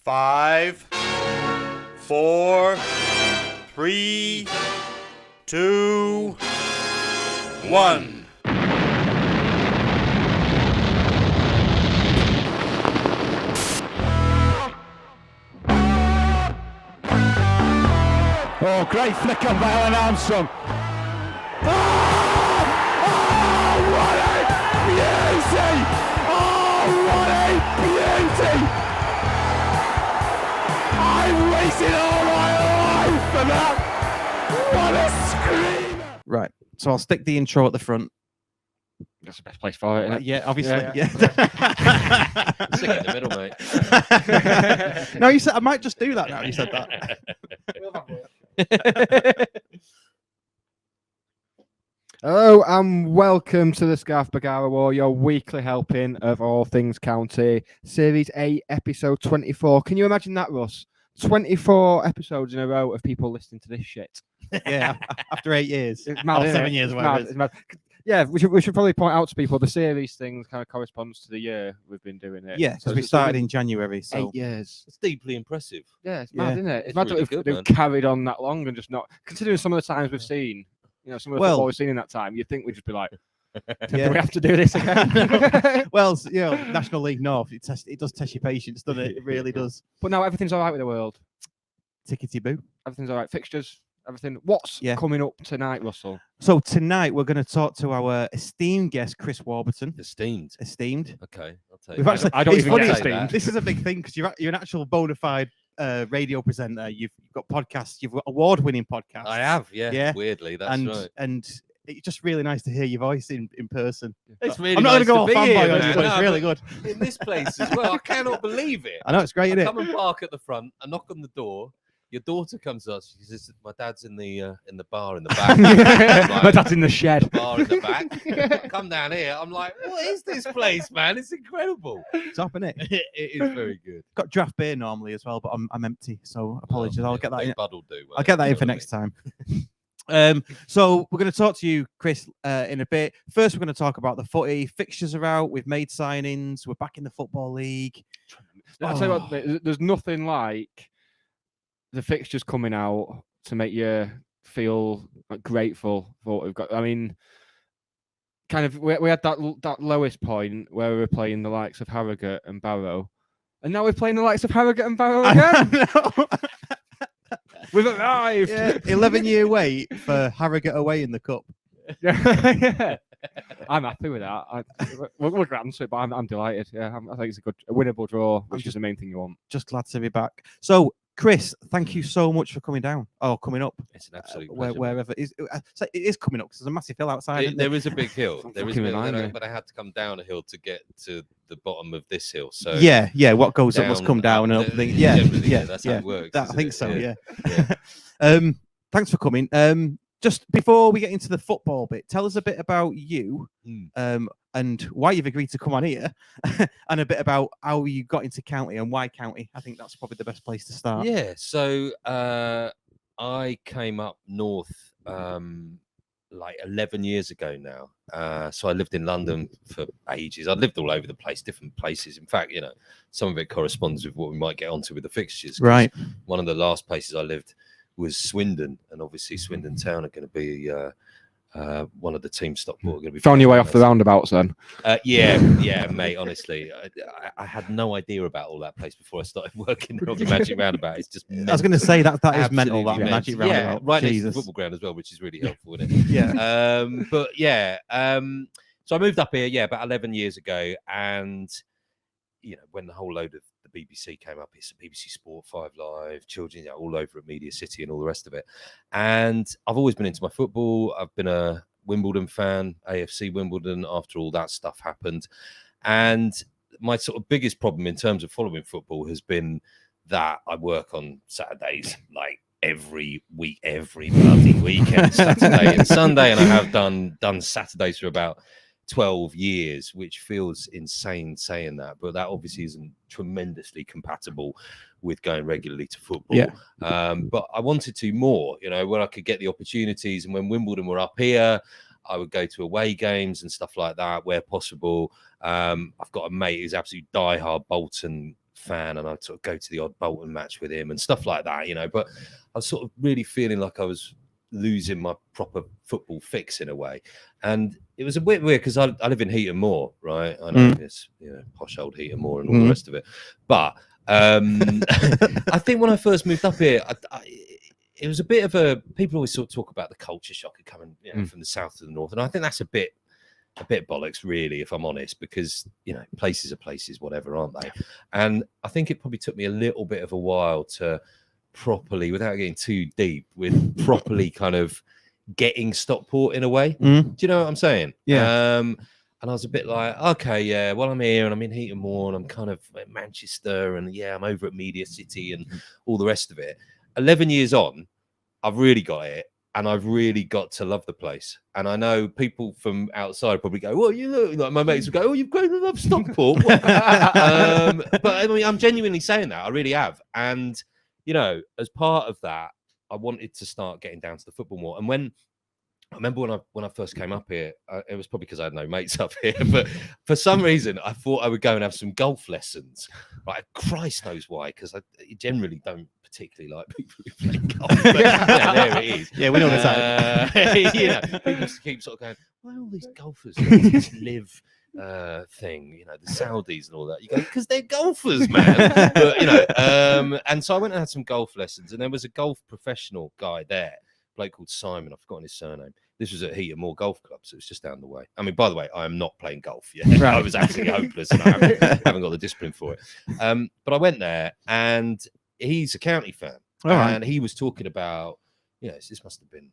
5, 4, 3, 2, 1. Oh, great flick on by Alan Armstrong. Oh, what a beauty! Oh, what a beauty! I've waited all my life for that. What a screamer! Right, so I'll stick the intro at the front. That's the best place for it, isn't it? Yeah, obviously. Yeah. Stick it in the middle, mate. No, you said I might just do that now. You said that. Hello and welcome to the Scarf Bagara War, your weekly helping of all things county. Series 8, episode 24. Can you imagine that, Russ? 24 episodes in a row of people listening to this shit. Yeah, after 8 years. It's mad, or isn't 7 it? years, It's whatever mad, it is. it's mad. Yeah, we should probably point out to people the series thing kind of corresponds to the year we've been doing it. Yeah, because So we it's started been in January, so 8 years. It's deeply impressive. Yeah, it's Yeah. mad, isn't it? It's It's mad really that good, they've man. carried on that long and just not considering some of the times we've seen. You know, some of the Well- football we've seen in that time. You'd think we'd just be like, do Yeah. we have to do this again? well, you know, National League North, it does test your patience, doesn't it? It really does. But now everything's all right with the world. Tickety boo. Everything's all right. Fixtures, everything. What's Yeah. coming up tonight, Russell? So tonight we're going to talk to our esteemed guest, Chris Warburton. Esteemed. Esteemed. Okay, I'll take We've it. actually, I don't it's even funny, get esteemed. esteemed. This is a big thing because you're an actual bona fide radio presenter. You've got podcasts. You've got award-winning podcasts. I have, yeah. Yeah. Weirdly, that's and right. and it's just really nice to hear your voice in person. It's really I'm not nice going to go all be fanboy here, on it, man. but it's No, really but good. in this place as well. I cannot believe it. I know it's great, I isn't come it? and park at the front. I knock on the door. Your daughter comes up. She says, "My dad's in the bar in the back." I'm My like, dad's in the shed. the bar in the back. I come down here. I'm like, "What is this place, man? It's incredible." Top, innit? It is very good. Got draft beer normally as well, but I'm empty, so apologies. I'll get that in. Big Bud will do. I'll get that in for next time. So we're going to talk to you, Chris, in a bit. First, we're going to talk about the footy. Fixtures are out. We've made signings. We're back in the Football League. I'll tell you what, there's nothing like the fixtures coming out to make you feel grateful for what we've got. I mean, kind of, we had that lowest point where we were playing the likes of Harrogate and Barrow, and now we're playing the likes of Harrogate and Barrow again. We've arrived. Yeah, 11-year wait for Harrogate away in the cup. Yeah. I'm happy with that. We'll get into it, but I'm delighted. Yeah, I think it's a winnable draw, which is the main thing you want. Just glad to be back. So, Chris, thank you so much for coming down. Oh, coming up. It's an absolute pleasure. Wherever it is. So it is coming up because there's a massive hill outside. isn't there? There is a big hill. There is a Fucking big, remind me. but I had to come down a hill to get to the bottom of this hill. So Yeah. What goes up must come down and up. Yeah, that's how it works. I isn't think it? so. Yeah. Yeah. Thanks for coming. Just before we get into the football bit, tell us a bit about you, and why you've agreed to come on here, and a bit about how you got into county and why county. I think that's probably the best place to start. Yeah. So I came up north like 11 years ago now. So I lived in London for ages. I lived all over the place, different places. In fact, some of it corresponds with what we might get onto with the fixtures. 'cause Right. One of the last places I lived was Swindon, and obviously Swindon Town are going to be one of the teams Stockport are going to be. Found your way playing off the us. roundabouts then. Yeah, mate. Honestly, I had no idea about all that place before I started working on the Magic Roundabout. It's just. I was going to say that is mental. That Absolutely magic mental. roundabout. Yeah, right next to the Jesus. football ground as well, which is really helpful, isn't it? Yeah. But yeah, so I moved up here, about 11 years ago, and when the whole load of the BBC came up, it's BBC Sport, 5 Live, Children, all over at Media City and all the rest of it. And I've always been into my football. I've been a Wimbledon fan, AFC Wimbledon, after all that stuff happened. And my sort of biggest problem in terms of following football has been that I work on Saturdays, like every week, every bloody weekend, Saturday and Sunday. And I have done Saturdays for about 12 years, which feels insane saying that, but that obviously isn't tremendously compatible with going regularly to football. Yeah. But I wanted to more, where I could get the opportunities. And when Wimbledon were up here, I would go to away games and stuff like that where possible. I've got a mate who's absolutely diehard Bolton fan, and I'd sort of go to the odd Bolton match with him and stuff like that, you know. But I was sort of really feeling like I was losing my proper football fix in a way. And it was a bit weird because I live in Heaton Moor, right? I know it's, you know, posh old Heaton Moor and all the rest of it. But I think when I first moved up here, it was a bit of a, people always sort of talk about the culture shock of coming, you know, from the south to the north. And I think that's a bit bollocks, really, if I'm honest, because, you know, places are places, whatever, aren't they? And I think it probably took me a little bit of a while to properly, without getting too deep, with properly kind of getting Stockport in a way. Do you know what I'm saying? Yeah. And I was a bit like, okay, yeah, well, I'm here and I'm in Heaton Moor and I'm kind of at Manchester and yeah, I'm over at Media City and all the rest of it. 11 years on, I've really got it. And I've really got to love the place. And I know people from outside probably go, well, you look, like my mates will go, oh, you've grown to love Stockport. But I mean, I'm genuinely saying that. I really have. And, you know, as part of that, I wanted to start getting down to the football more. And I remember when I first came up here, it was probably because I had no mates up here, but for some reason I thought I would go and have some golf lessons. Right, Christ knows why, because I generally don't particularly like people who play golf. But, yeah, there it is. Yeah, we know the you know, people keep sort of going, why all these golfers this live thing, you know, the Saudis and all that. You go, because they're golfers, man. But, you know, and so I went and had some golf lessons, and there was a golf professional guy there, a bloke called Simon. I've forgotten his surname. This was at Heaton Moor Golf Club, so it's just down the way. I mean, by the way, I am not playing golf yet. Right. I was absolutely hopeless, and I haven't got the discipline for it. But I went there, and he's a county fan, and he was talking about, you know, this must have been,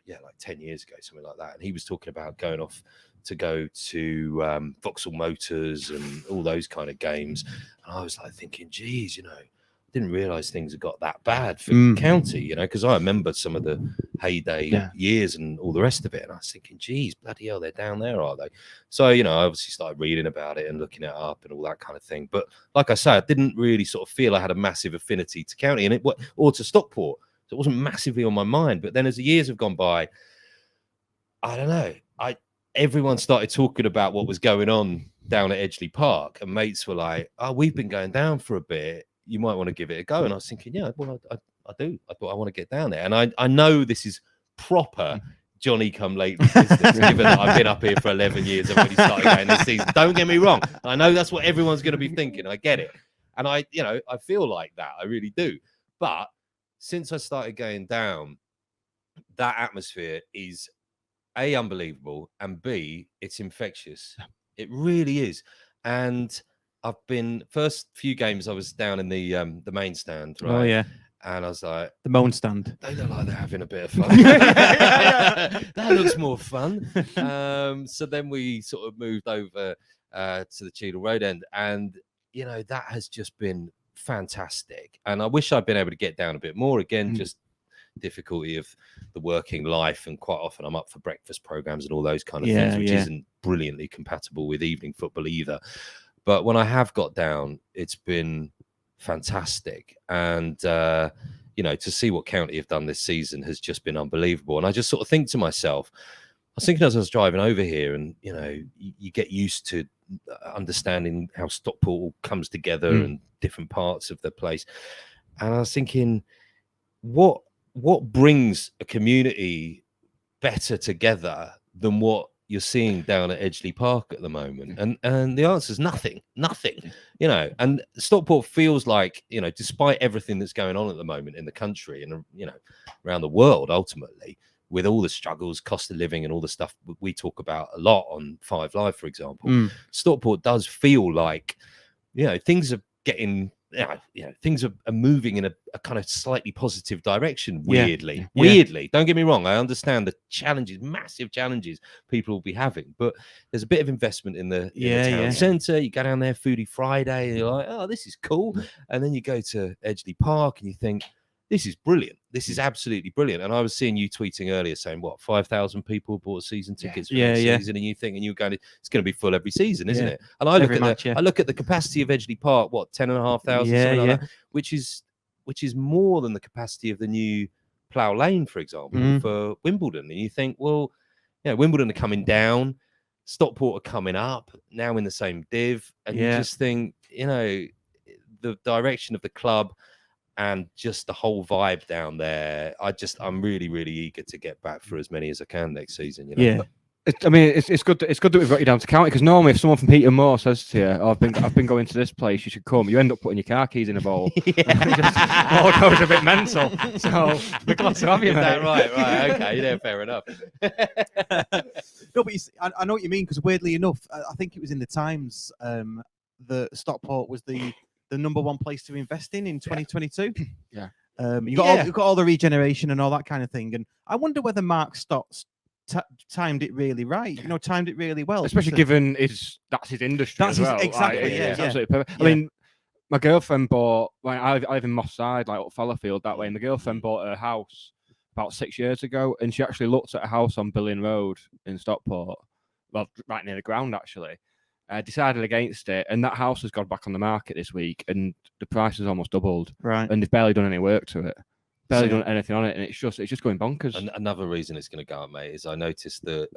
like 10 years ago, something like that. And he was talking about going off to go to Vauxhall Motors and all those kind of games. And I was like thinking, geez, you know, didn't realise things had got that bad for county, you know, because I remember some of the heyday years and all the rest of it. And I was thinking, geez, bloody hell, they're down there, are they? So, you know, I obviously started reading about it and looking it up and all that kind of thing. But like I say, I didn't really sort of feel I had a massive affinity to county or to Stockport. So it wasn't massively on my mind. But then as the years have gone by, I don't know, everyone started talking about what was going on down at Edgeley Park. And mates were like, oh, we've been going down for a bit. You might want to give it a go. And I was thinking, yeah, well, I do. I thought I want to get down there. And I know this is proper Johnny come lately business, given that I've been up here for 11 years. I've already started going this season. Don't get me wrong. I know that's what everyone's going to be thinking. I get it. And I feel like that. I really do. But since I started going down, that atmosphere is A, unbelievable, and B, it's infectious. It really is. And I've been, first few games I was down in the main stand, right? Oh yeah. And I was like, the moan stand. They look like they're having a bit of fun. That looks more fun. So then we sort of moved over to the Cheadle Road end, and you know, that has just been fantastic. And I wish I'd been able to get down a bit more. Again, just difficulty of the working life, and quite often I'm up for breakfast programs and all those kind of things, which isn't brilliantly compatible with evening football either. But when I have got down, it's been fantastic. And, you know, to see what County have done this season has just been unbelievable. And I just sort of think to myself, I was thinking as I was driving over here, and, you know, you get used to understanding how Stockport comes together and different parts of the place. And I was thinking, what brings a community better together than what you're seeing down at Edgeley Park at the moment? And the answer is nothing, you know. And Stockport feels like, you know, despite everything that's going on at the moment in the country and, you know, around the world, ultimately, with all the struggles, cost of living and all the stuff we talk about a lot on 5 Live, for example, Stockport does feel like, you know, things are getting, you know, things are moving in a kind of slightly positive direction, weirdly. Weirdly. Don't get me wrong. I understand the challenges, massive challenges people will be having, but there's a bit of investment in the town centre. You go down there, Foodie Friday, and you're like, oh, this is cool. And then you go to Edgeley Park and you think, this is brilliant. This is absolutely brilliant. And I was seeing you tweeting earlier saying, what, 5,000 people bought season tickets for the season, and you think, and you're going, it's going to be full every season, isn't it? And I look at the capacity of Edgeley Park, what, 10,500, something like that, which is more than the capacity of the new Plough Lane, for example, for Wimbledon. And you think, well, you know, Wimbledon are coming down, Stockport are coming up, now in the same div, and you just think, you know, the direction of the club and just the whole vibe down there. I'm really, really eager to get back for as many as I can next season. You know? Yeah. It's good. It's good that we've got you down to county, because normally if someone from Petermore says to you, "Oh, I've been going to this place, you should come," you end up putting your car keys in a bowl. All goes a bit mental. So we're glad to have you, Is mate. that right? Okay, yeah, fair enough. No, but I know what you mean, because weirdly enough, I think it was in the Times that Stockport was the number one place to invest in 2022. Yeah. You got all the regeneration and all that kind of thing, and I wonder whether Mark Stotts timed it really right. Timed it really well, Especially given that's his industry as well. Exactly. Like, Yeah, it's yeah. absolutely perfect. Yeah. I mean, my girlfriend bought. I live in Moss Side, like up Fallowfield that way. And my girlfriend bought her house about 6 years ago, and she actually looked at a house on Billing Road in Stockport, well, right near the ground actually. Decided against it, and that house has gone back on the market this week, and the price has almost doubled. Right. And they've barely done any work to it. Barely done anything on it, and it's just going bonkers. And another reason it's going to go up, mate, is I noticed that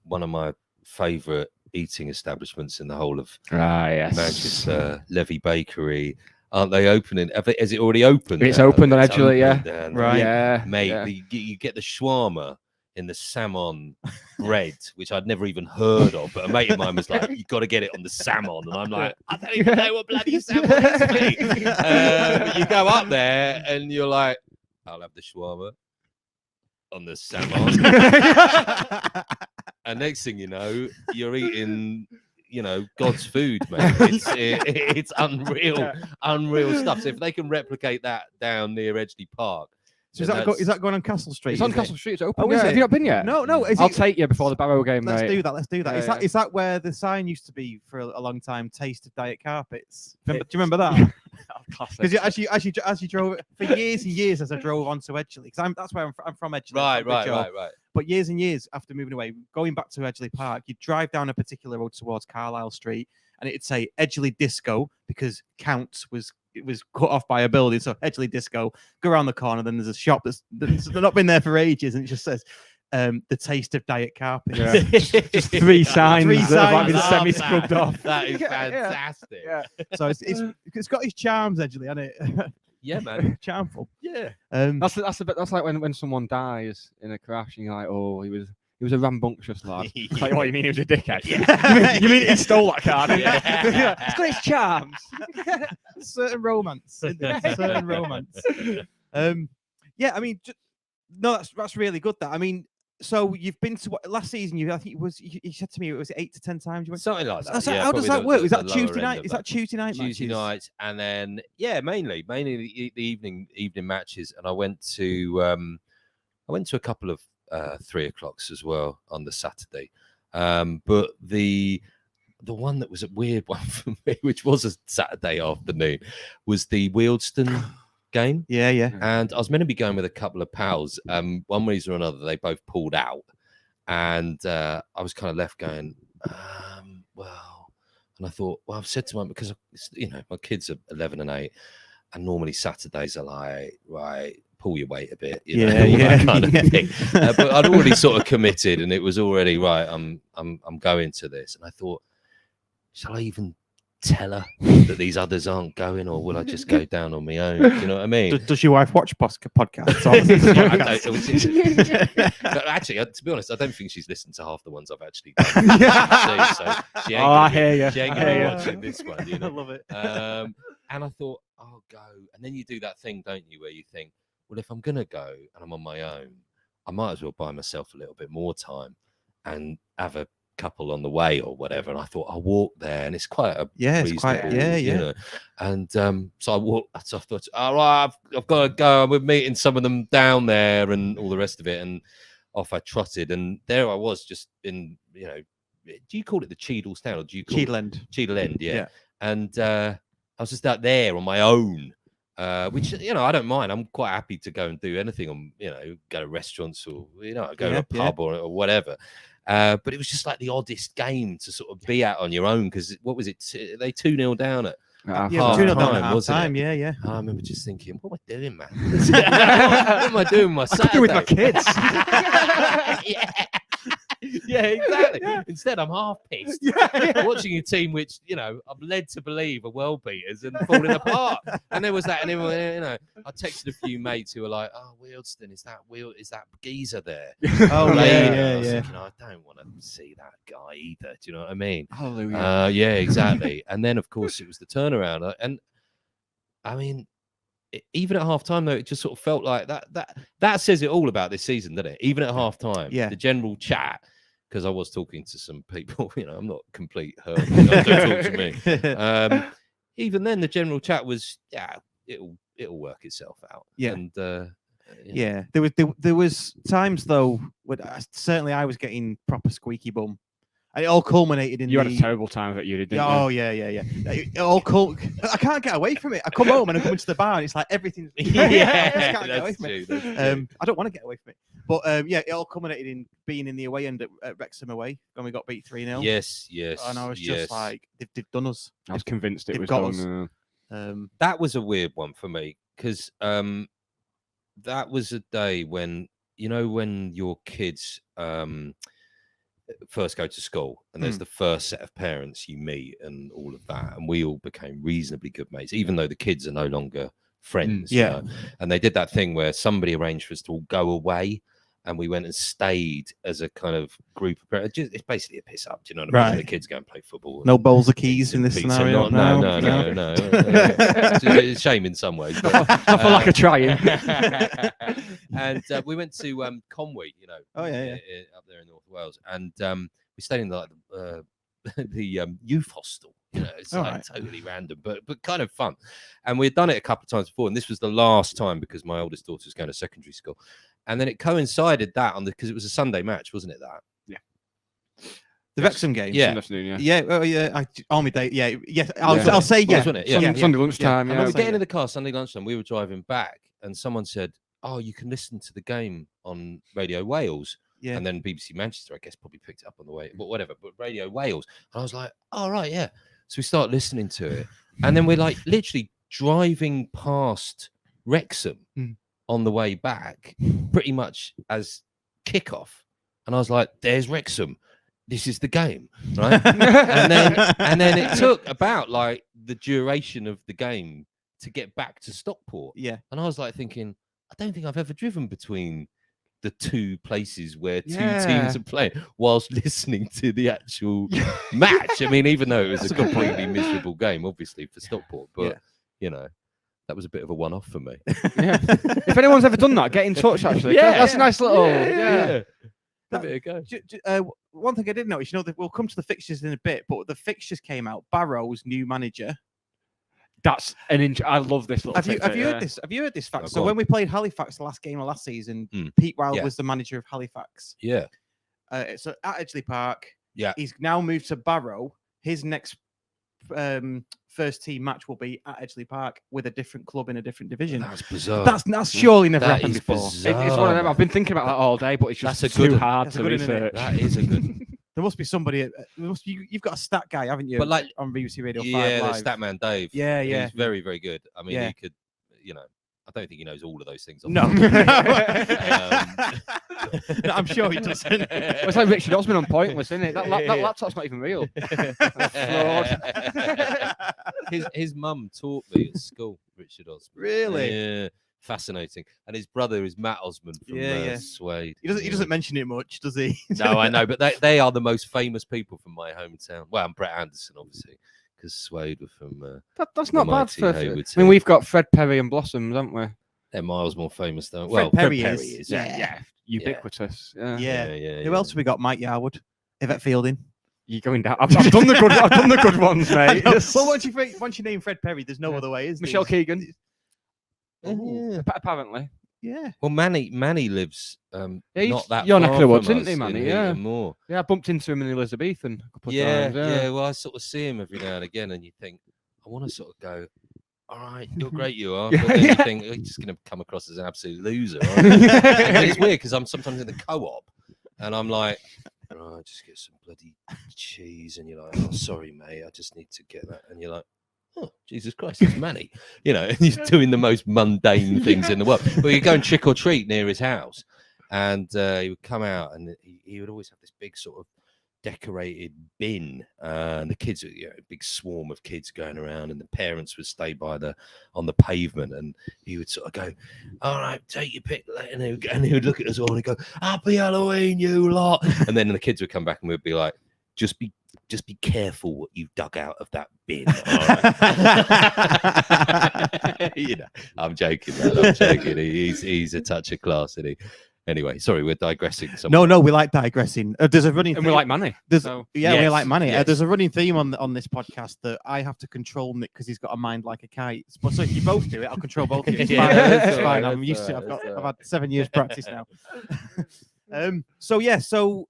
one of my favourite eating establishments in the whole of Manchester, Levy Bakery, aren't they opening? Is it already opened? It's opened on Edgeley, yeah. Right. Yeah, Mate, yeah. you get the shawarma in the salmon bread, which I'd never even heard of, but a mate of mine was like, "You've got to get it on the salmon," and I'm like, "I don't even know what bloody salmon is, mate." But you go up there and you're like, "I'll have the shawarma on the salmon," and next thing you know, you're eating, God's food, mate. It's unreal, unreal stuff. So if they can replicate that down near Edgeley Park. So is that going on Castle Street? It's on Castle Street. It's open. Oh, is Have it? you not been yet? No. I'll take you before the Barrow game, Let's mate. do that. Yeah, Is that where the sign used to be for a long time? Taste of diet carpets. Do you remember that? Because as you drove for years and years, as I drove onto Edgeley, because that's where I'm from Edgeley. Right. But years and years after moving away, going back to Edgeley Park, you'd drive down a particular road towards Carlisle Street, and it'd say Edgeley Disco, because Counts was cut off by a building. So Edgeley Disco, go around the corner, then there's a shop that's not been there for ages, and it just says the taste of diet carpet. Yeah. just three signs that have been semi-scrubbed off. That is fantastic. Yeah. So it's got his charms, Edgeley, hasn't it? Yeah, man. Charmful. Yeah. That's a bit. That's like when someone dies in a crash, and you're like, "Oh, he was a rambunctious lad." Like, what you mean? He was a dickhead? Yeah. you mean he stole that car? Didn't Yeah. yeah. It's got its charms. Certain romance. Certain romance. Yeah, I mean, that's really good. That, I mean, so you've been to last season? I think it was. You said to me it was 8 to 10 times. You went Something like that. So yeah, how does probably that work? Is the that lower Tuesday end night? of Is that. that Tuesday night? Tuesday matches? nights, and then mainly the evening matches, and I went to a couple of 3 o'clocks as well on the Saturday, but the one that was a weird one for me, which was a Saturday afternoon, was the Wealdstone game. Yeah. And I was meant to be going with a couple of pals. One reason or another, they both pulled out, and I was kind of left going, well. And I thought, well, I've said to my, because my kids are 11 and 8, and normally Saturdays are like, right, pull your weight a bit, all that kind of thing. But I'd already sort of committed, and it was already right. I'm going to this, and I thought, shall I even tell her that these others aren't going, or will I just go down on my own? Do you know what I mean? Does your wife watch podcasts? Actually, to be honest, I don't think she's listened to half the ones I've actually done. So she ain't I hear you. She ain't I hear gonna be you. watching this one. You know? I love it. And I thought, I'll go. And then you do that thing, don't you, where you think, well, if I'm gonna go and I'm on my own, I might as well buy myself a little bit more time and have a couple on the way or whatever. And I thought, I'll walk there, and it's quite a reasonable, you know. And so I walked. So I thought, all right, I've got to go. We're meeting some of them down there and all the rest of it. And off I trotted, and there I was, just in, do you call it the Cheadle's Town, or do you call Cheadle End? Cheadle End, yeah. And I was just out there on my own, which, I don't mind. I'm quite happy to go and do anything on, go to restaurants or, go to a pub or whatever. But it was just like the oddest game to sort of be at on your own, because what was it? They 2-0 down at half 2-0 down at time, wasn't half time. it? Yeah. I remember just thinking, what am I doing, man? What am I doing with my Saturday? with my kids. Yeah, exactly. Instead, I'm half pissed. Watching a team which, I'm led to believe are world beaters and falling apart. And there was that, and I texted a few mates who were like, "Oh, Wealdstone, is that geezer there?" Oh, I was thinking, I don't want to see that guy either. Do you know what I mean? Hallelujah. Yeah, exactly. And then, of course, it was the turnaround. And I mean, even at half time, though, it just sort of felt like that says it all about this season, doesn't it? Even at half time, the general chat, because I was talking to some people, I'm not complete hermit. Don't talk to me. Even then, the general chat was, it'll work itself out. Yeah. And there was times though when certainly I was getting proper squeaky bum. And it all culminated in you had a terrible time at uni, didn't you? Oh yeah. It all I can't get away from it. I come home and I come into the bar and it's like everything's I just can't get away from it. I don't want to get away from it. But it all culminated in being in the away end at Wrexham away when we got beat 3-0. Yes. And I was just like, they've done us. I was convinced it was done. That was a weird one for me because that was a day when when your kids first go to school and there's the first set of parents you meet and all of that, and we all became reasonably good mates, even though the kids are no longer friends. And they did that thing where somebody arranged for us to all go away, and we went and stayed as a kind of group of parents. It's basically a piss up, do you know what I mean? The kids go and play football. No bowls of keys in this scenario. No. It's a shame in some ways. But, I feel like a trying. And we went to Conwy, up there in North Wales, and we stayed in the youth hostel. It's totally random, but kind of fun. And we had done it a couple of times before, and this was the last time because my oldest daughter was going to secondary school. And then it coincided that because it was a Sunday match, wasn't it? That the Wrexham game. Army Day. I'll say yes. Wasn't it? Sunday lunchtime. And when we were getting in the car Sunday lunchtime, we were driving back, and someone said, "Oh, you can listen to the game on Radio Wales." Yeah. And then BBC Manchester, I guess, probably picked it up on the way, but whatever. But Radio Wales, and I was like, "Oh right, yeah." So we start listening to it, and then we're like literally driving past Wrexham on the way back, pretty much as kickoff, and I was like, "There's Wrexham. This is the game, right?" and then it took about like the duration of the game to get back to Stockport. Yeah, and I was like thinking, I don't think I've ever driven between the two places where two teams are playing whilst listening to the actual match. I mean, even though it was a completely miserable game, obviously for Stockport, but that was a bit of a one-off for me. If anyone's ever done that, get in touch. Actually, that's a nice little. Give it a go. One thing I did notice, we'll come to the fixtures in a bit, but the fixtures came out. Barrow's new manager. That's I love this little. Have you heard this? Have you heard this fact? So when we played Halifax the last game of last season, Pete Wild was the manager of Halifax. Yeah. So at Edgeley Park. Yeah. He's now moved to Barrow. His next first team match will be at Edgeley Park with a different club in a different division. That's bizarre. That's surely never happened before. It's one of them. I've been thinking about that all day, but it's just too hard to research. That is a good. There must be somebody. You've got a stat guy, haven't you? But like on BBC Radio 5 yeah, Live. the Statman Dave. Yeah. He's very, very good. I mean, he could, I don't think he knows all of those things. No. No, I'm sure he doesn't. It's like Richard Osman on Pointless, isn't it? That laptop's not even real. His mum taught me at school, Richard Osman. Really? Yeah. Fascinating. And his brother is Matt Osman from Suede. He doesn't mention it much, does he? No, I know, but they are the most famous people from my hometown. Well, and Brett Anderson, obviously, because Suede were from. That's not bad for. Hayward I mean, we've got Fred Perry and Blossoms, haven't we? They're miles more famous, though. Fred Perry is. Yeah. Ubiquitous. Yeah. Who else have we got? Mike Yarwood, Yvette Fielding. You're going down. I've done the good. I've done the good ones, mate. Well, once you name Fred Perry, there's no other way, is there? Michelle Keegan. Yeah. Apparently. Yeah. Well, Manny lives not that your far neck of the woods, from isn't he, us Manny? in Yeah. Heaton Moor. Yeah, I bumped into him in Elizabethan a couple of times. Yeah. Well, I sort of see him every now and again, and you think, I want to sort of go, all right, you're great, you are. But then you think, you're just going to come across as an absolute loser. Aren't you? And it's weird because I'm sometimes in the co-op, and I'm like, right, just get some bloody cheese, and you're like, oh, sorry, mate, I just need to get that, and you're like, oh, Jesus Christ, it's Manny, and he's doing the most mundane things in the world. But you go and trick or treat near his house, And he would come out, and he would always have this big sort of decorated bin, and the kids, you know, a big swarm of kids going around, and the parents would stay on the pavement, and he would sort of go, all right, take your pick, and he would look at us all and go, happy Halloween, you lot. And then the kids would come back and we'd be like, just be careful what you dug out of that bin. All right? You know, I'm joking, man. I'm joking. He's a touch of class, isn't he? Anyway, sorry, we're digressing. No, we like digressing. There's a running. And we like money. There's, so. Yeah, we like money. Yes. There's a running theme on this podcast that I have to control Nick because he's got a mind like a kite. But so if you both do it, I'll control both of you. It's fine. It's fine. I'm used to it. I've had 7 years practice now. So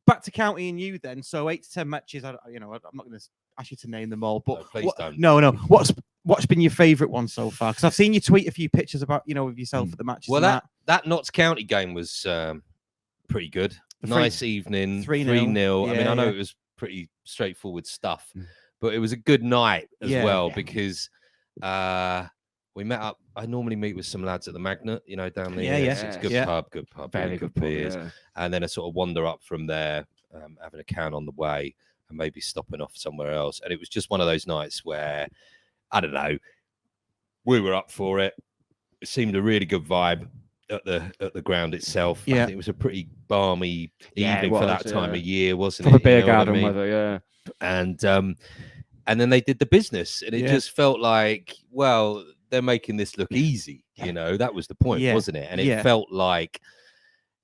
back to County and you then. So 8 to 10 matches. I'm not going to ask you to name them all, but no, please don't. No. What's been your favourite one so far? Because I've seen you tweet a few pictures about with yourself at the matches. Well, that Notts County game was pretty good. Nice evening, 3-0. I mean, I know it was pretty straightforward stuff, but it was a good night as well because we met up. I normally meet with some lads at the Magnet, down there. It's a good pub, very good beers, and then I sort of wander up from there, having a can on the way, and maybe stopping off somewhere else. And it was just one of those nights where, I don't know, we were up for it. It seemed a really good vibe at the ground itself. I think it was a pretty balmy evening for that time of year, wasn't it? For beer garden weather, And then they did the business, and it just felt like, well, they're making this look easy. That was the point, wasn't it? And it felt like,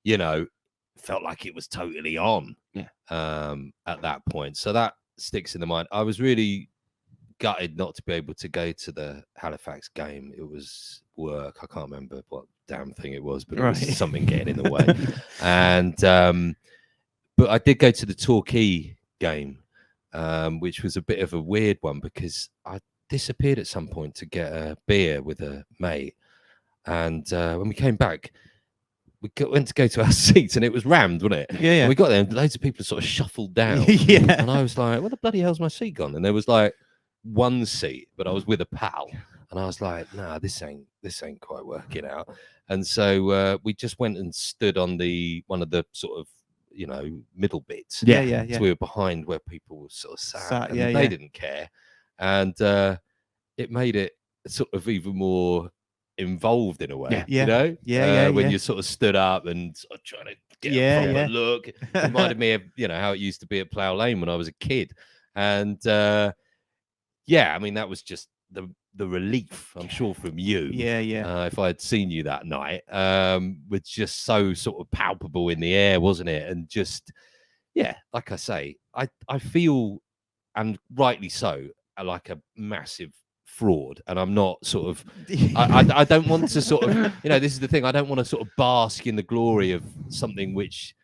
it was totally on at that point. So that sticks in the mind. I was really gutted not to be able to go to the Halifax game. It was work. I can't remember what damn thing it was, but it was something getting in the way. And but I did go to the Torquay game, which was a bit of a weird one because I disappeared at some point to get a beer with a mate, and when we came back, we went to go to our seats, and it was rammed, wasn't it? Yeah. And we got there, and loads of people sort of shuffled down. And I was like, "What the bloody hell's my seat gone?" And there was like one seat, but I was with a pal, and I was like, "Nah, this ain't quite working out." And so we just went and stood on one of the sort of middle bits. So we were behind where people were sort of sat and they didn't care, and it made it sort of even more involved in a way. When you sort of stood up and sort of trying to get a proper look. It reminded me of how it used to be at Plough Lane when I was a kid. And I mean, that was just the relief, I'm sure, from you. If I had seen you that night, was just so sort of palpable in the air, wasn't it? And just like I say, I feel, and rightly so, like a massive fraud. And I'm not sort of I don't want to sort of this is the thing, I don't want to sort of bask in the glory of something which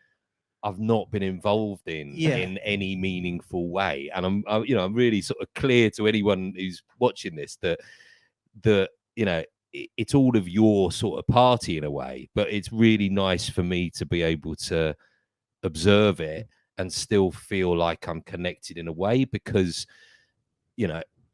I've not been involved in any meaningful way. And I'm really sort of clear to anyone who's watching this that it's all of your sort of party in a way, but it's really nice for me to be able to observe it and still feel like I'm connected in a way, because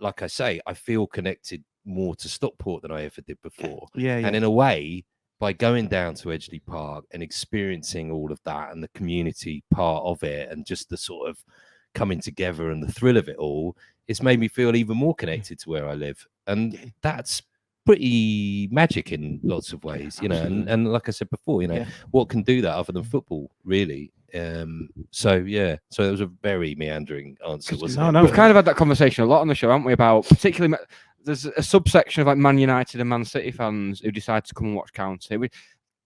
like I say, I feel connected more to Stockport than I ever did before. And in a way, by going down to Edgeley Park and experiencing all of that and the community part of it and just the sort of coming together and the thrill of it all, it's made me feel even more connected to where I live. And that's pretty magic in lots of ways, and like I said before, what can do that other than football, really? So it was a very meandering answer, wasn't it? We've kind of had that conversation a lot on the show, haven't we, about particularly there's a subsection of like Man United and Man City fans who decide to come and watch County.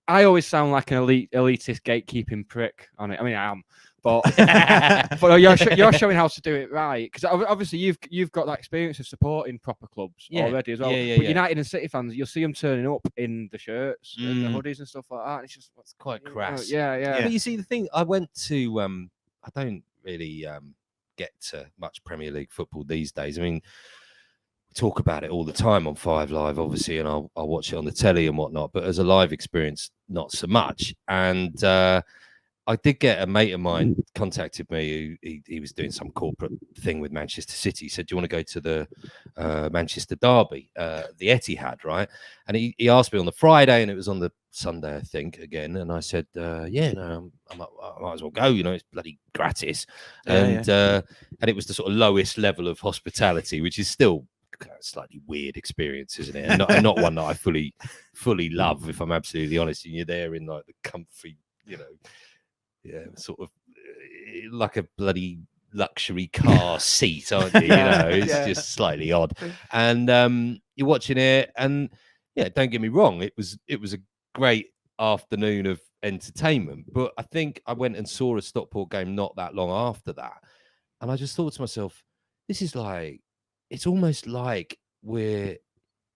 I always sound like an elitist gatekeeping prick on it. I mean, I am, but but you're showing how to do it right, because obviously you've got that experience of supporting proper clubs already as well. But United and City fans, you'll see them turning up in the shirts and the hoodies and stuff like that. It's just quite crass. But you see, the thing, I went to I don't really get to much Premier League football these days. I mean, we talk about it all the time on 5 Live, obviously, and I'll watch it on the telly and whatnot, but as a live experience, not so much. And I did get a mate of mine contacted me. He was doing some corporate thing with Manchester City. He said, "Do you want to go to the Manchester derby, the Etihad, right?" And he asked me on the Friday, and it was on the Sunday, I think, again, and I said, "Yeah, no, I might as well go. You know, it's bloody gratis." And it was the sort of lowest level of hospitality, which is still kind of slightly weird experience, isn't it? And not one that I fully love, if I'm absolutely honest. And you're there in like the comfy, you know, sort of like a bloody luxury car seat, aren't you? You know, it's just slightly odd. And you're watching it, and yeah, don't get me wrong, it was a great afternoon of entertainment. But I think I went and saw a Stockport game not that long after that, and I just thought to myself, this is like, it's almost like the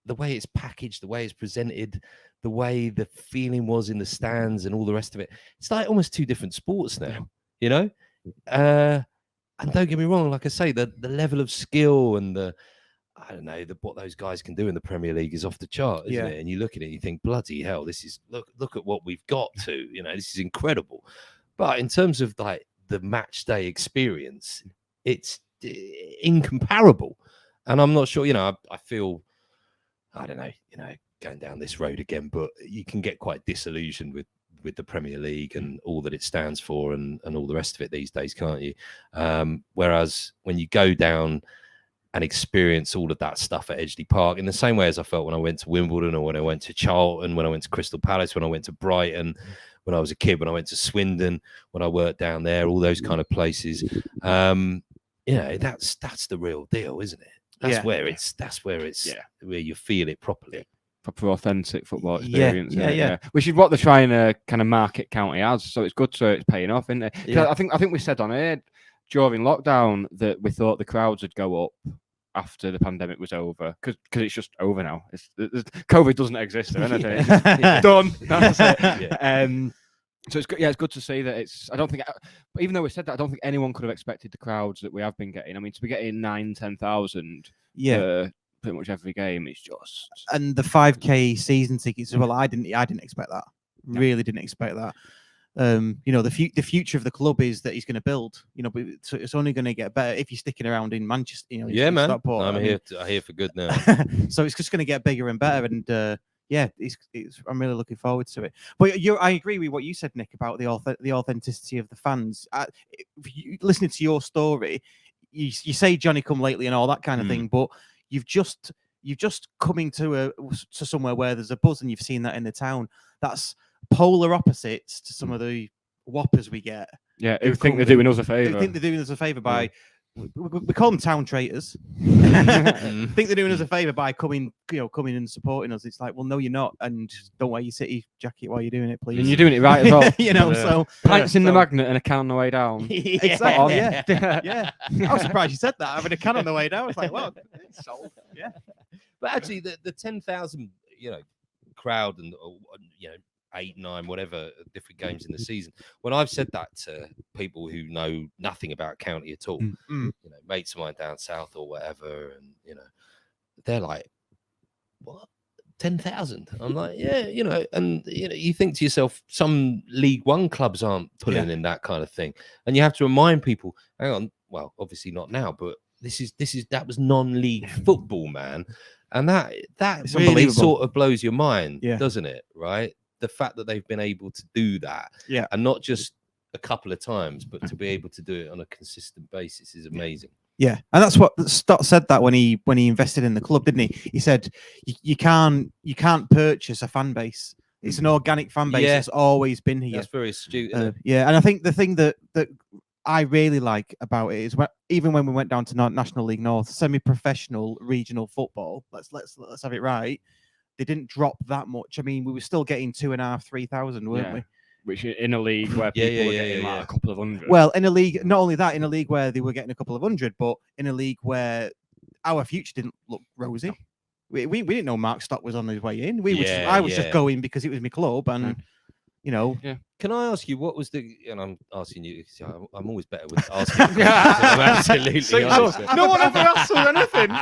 way it's packaged, the way it's presented, the way the feeling was in the stands and all the rest of it. It's like almost two different sports now, you know? And don't get me wrong, like I say, the level of skill and I don't know, what those guys can do in the Premier League is off the chart, isn't it? And you look at it, you think, bloody hell, this is, look at what we've got to, you know, this is incredible. But in terms of like the match day experience, it's incomparable. And I'm not sure, you know, I feel, I don't know, you know, going down this road again, but you can get quite disillusioned with the Premier League and all that it stands for and all the rest of it these days, can't you? Whereas when you go down and experience all of that stuff at Edgeley Park, in the same way as I felt when I went to Wimbledon, or when I went to Charlton, when I went to Crystal Palace, when I went to Brighton, when I was a kid, when I went to Swindon, when I worked down there, all those kind of places, you know, that's the real deal, isn't it? That's where it's where you feel it properly. Proper authentic football experience. Yeah. Which is what they're trying to kind of market County as. So it's good, so it's paying off, isn't it? Yeah. I think we said on air during lockdown that we thought the crowds would go up after the pandemic was over, because it's just over now. COVID doesn't exist or anything. It's done. That's it. So it's good. Yeah, it's good to see that it's. I don't think, even though we said that, I don't think anyone could have expected the crowds that we have been getting. I mean, to be getting 9,000-10,000 for pretty much every game, it's just. And the 5K season tickets as well. I didn't expect that. Really didn't expect that. You know, the future of the club is that he's going to build. You know, but it's only going to get better if you're sticking around in Manchester. You know, in man. Stockport. I'm here for good now. So it's just going to get bigger and better, and I'm really looking forward to it. But I agree with what you said, Nick, about the authenticity of the fans. Listening to your story, you say Johnny come lately and all that kind of thing, but you've just coming to somewhere where there's a buzz, and you've seen that in the town. That's polar opposites to some of the whoppers we get. Yeah, who think they're doing us a favour. Who think they're doing us a favour by. We call them town traitors. Think they're doing us a favour by coming and supporting us. It's like, well, no, you're not, and don't wear your City jacket while you're doing it, please. And you're doing it right as well. You know, so pints in the magnet and a can on the way down. Exactly. Yeah. I was surprised you said that. Having a can on the way down, I was like, well, it's sold. Yeah. But actually, the 10,000, you know, crowd and you know, 8, 9, whatever different games in the season. When I've said that to people who know nothing about County at all, you know, mates of mine down south or whatever, and you know, they're like, "What? 10,000?" I'm like, "Yeah, you know." And you know, you think to yourself, some League One clubs aren't pulling in that kind of thing, and you have to remind people, hang on, well, obviously not now, but that was non-league football, man, and that really sort of blows your mind, doesn't it? Right? The fact that they've been able to do that, and not just a couple of times, but to be able to do it on a consistent basis is amazing. Yeah, and that's what Stott said that when he invested in the club, didn't he? He said you can't purchase a fan base. It's an organic fan base that's always been here. That's very astute. And I think the thing that I really like about it is even when we went down to National League North, semi-professional regional football. Let's have it right. They didn't drop that much. I mean, we were still getting 2,500, 3,000, weren't we? Which in a league where people were getting like a couple of hundred. Well, in a league, not only that, in a league where they were getting a couple of hundred, but in a league where our future didn't look rosy. No. We didn't know Mark Stock was on his way in. I was just going because it was my club, and you know. Yeah. Can I ask you what was and I'm asking you. I'm always better with asking. I'm absolutely honest. No one ever asks us anything.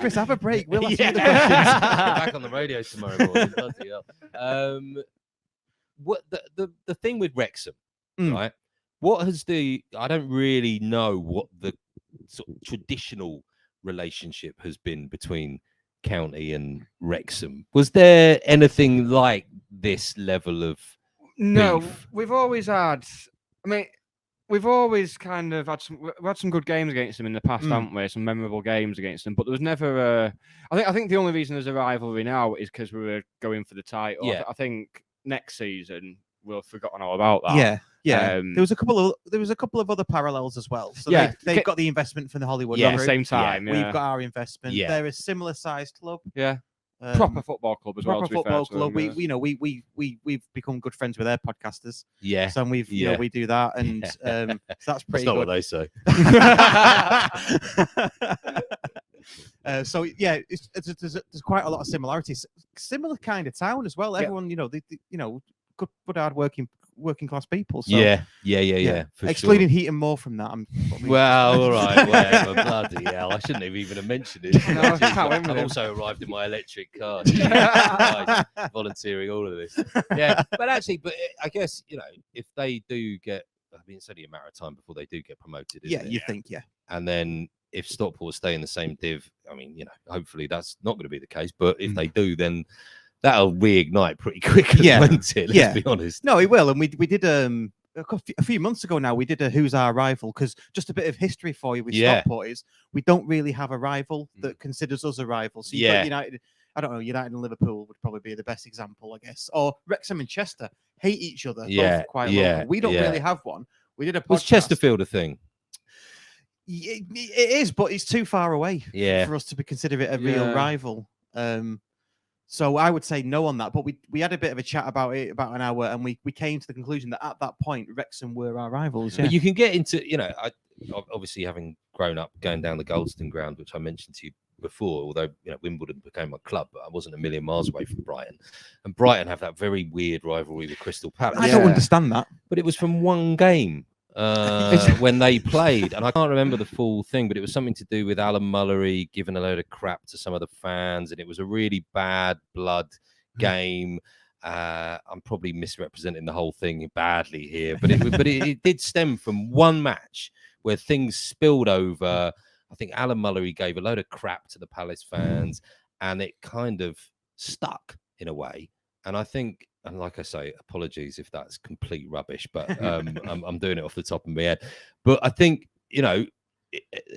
Chris, have a break. We'll ask you the questions. Back on the radio tomorrow morning. Bloody hell. What the thing with Wrexham, right? What has I don't really know what the sort of traditional relationship has been between County and Wrexham. Was there anything like this level of No, beef. we've always had. I mean, we've always kind of had some. We had some good games against them in the past, haven't we? Some memorable games against them, but there was never a. I think the only reason there's a rivalry now is because we were going for the title. Yeah. I think next season we'll have forgotten all about that. Yeah. Yeah, there was a couple of other parallels as well. So Yeah, they've got the investment from the Hollywood. at the group. same time. Yeah. We've got our investment. Yeah. They're a similar sized club. Yeah. Proper football club as well. Proper To be fair football to club. them, yeah. We've become good friends with their podcasters. Yeah. So we do that, and so that's pretty That's not good. what they say. So yeah, there's quite a lot of similarities. Similar kind of town as well. Everyone, they good hard working class people. So, Yeah. For excluding Heat and More from that. Well, all right, whatever. Bloody hell! I shouldn't have even mentioned it. No, I can't win with I've him. also arrived in my electric car. Christ, volunteering all of this. Yeah, but actually, I guess if they do get, I mean, it's only a matter of time before they do get promoted. Isn't it? You think, And then if Stockport stay in the same div, I mean, hopefully that's not going to be the case. But if they do, then that'll reignite pretty quickly, won't it? Let's be honest. No, it will. And we did a few months ago now. We did a Who's Our Rival, because just a bit of history for you with Stockport is we don't really have a rival that considers us a rival. So you've got United. I don't know. United and Liverpool would probably be the best example, I guess. Or Wrexham and Chester hate each other. Both quite local. We don't really have one. We did a podcast. Was Chesterfield a thing? It is, but it's too far away for us to consider it a real rival. So I would say no on that. But we had a bit of a chat about it, about an hour, and we came to the conclusion that at that point, Wrexham were our rivals. But you can get into, I obviously having grown up going down the Goldstone ground, which I mentioned to you before, although Wimbledon became my club, but I wasn't a million miles away from Brighton. And Brighton have that very weird rivalry with Crystal Palace. I don't understand that. But it was from one game. When they played, and I can't remember the full thing, but it was something to do with Alan Mullery giving a load of crap to some of the fans, and it was a really bad blood game. I'm probably misrepresenting the whole thing badly here, but it did stem from one match where things spilled over. I think Alan Mullery gave a load of crap to the Palace fans, and it kind of stuck in a way. And I think, and like I say, apologies if that's complete rubbish, but I'm doing it off the top of my head. But I think,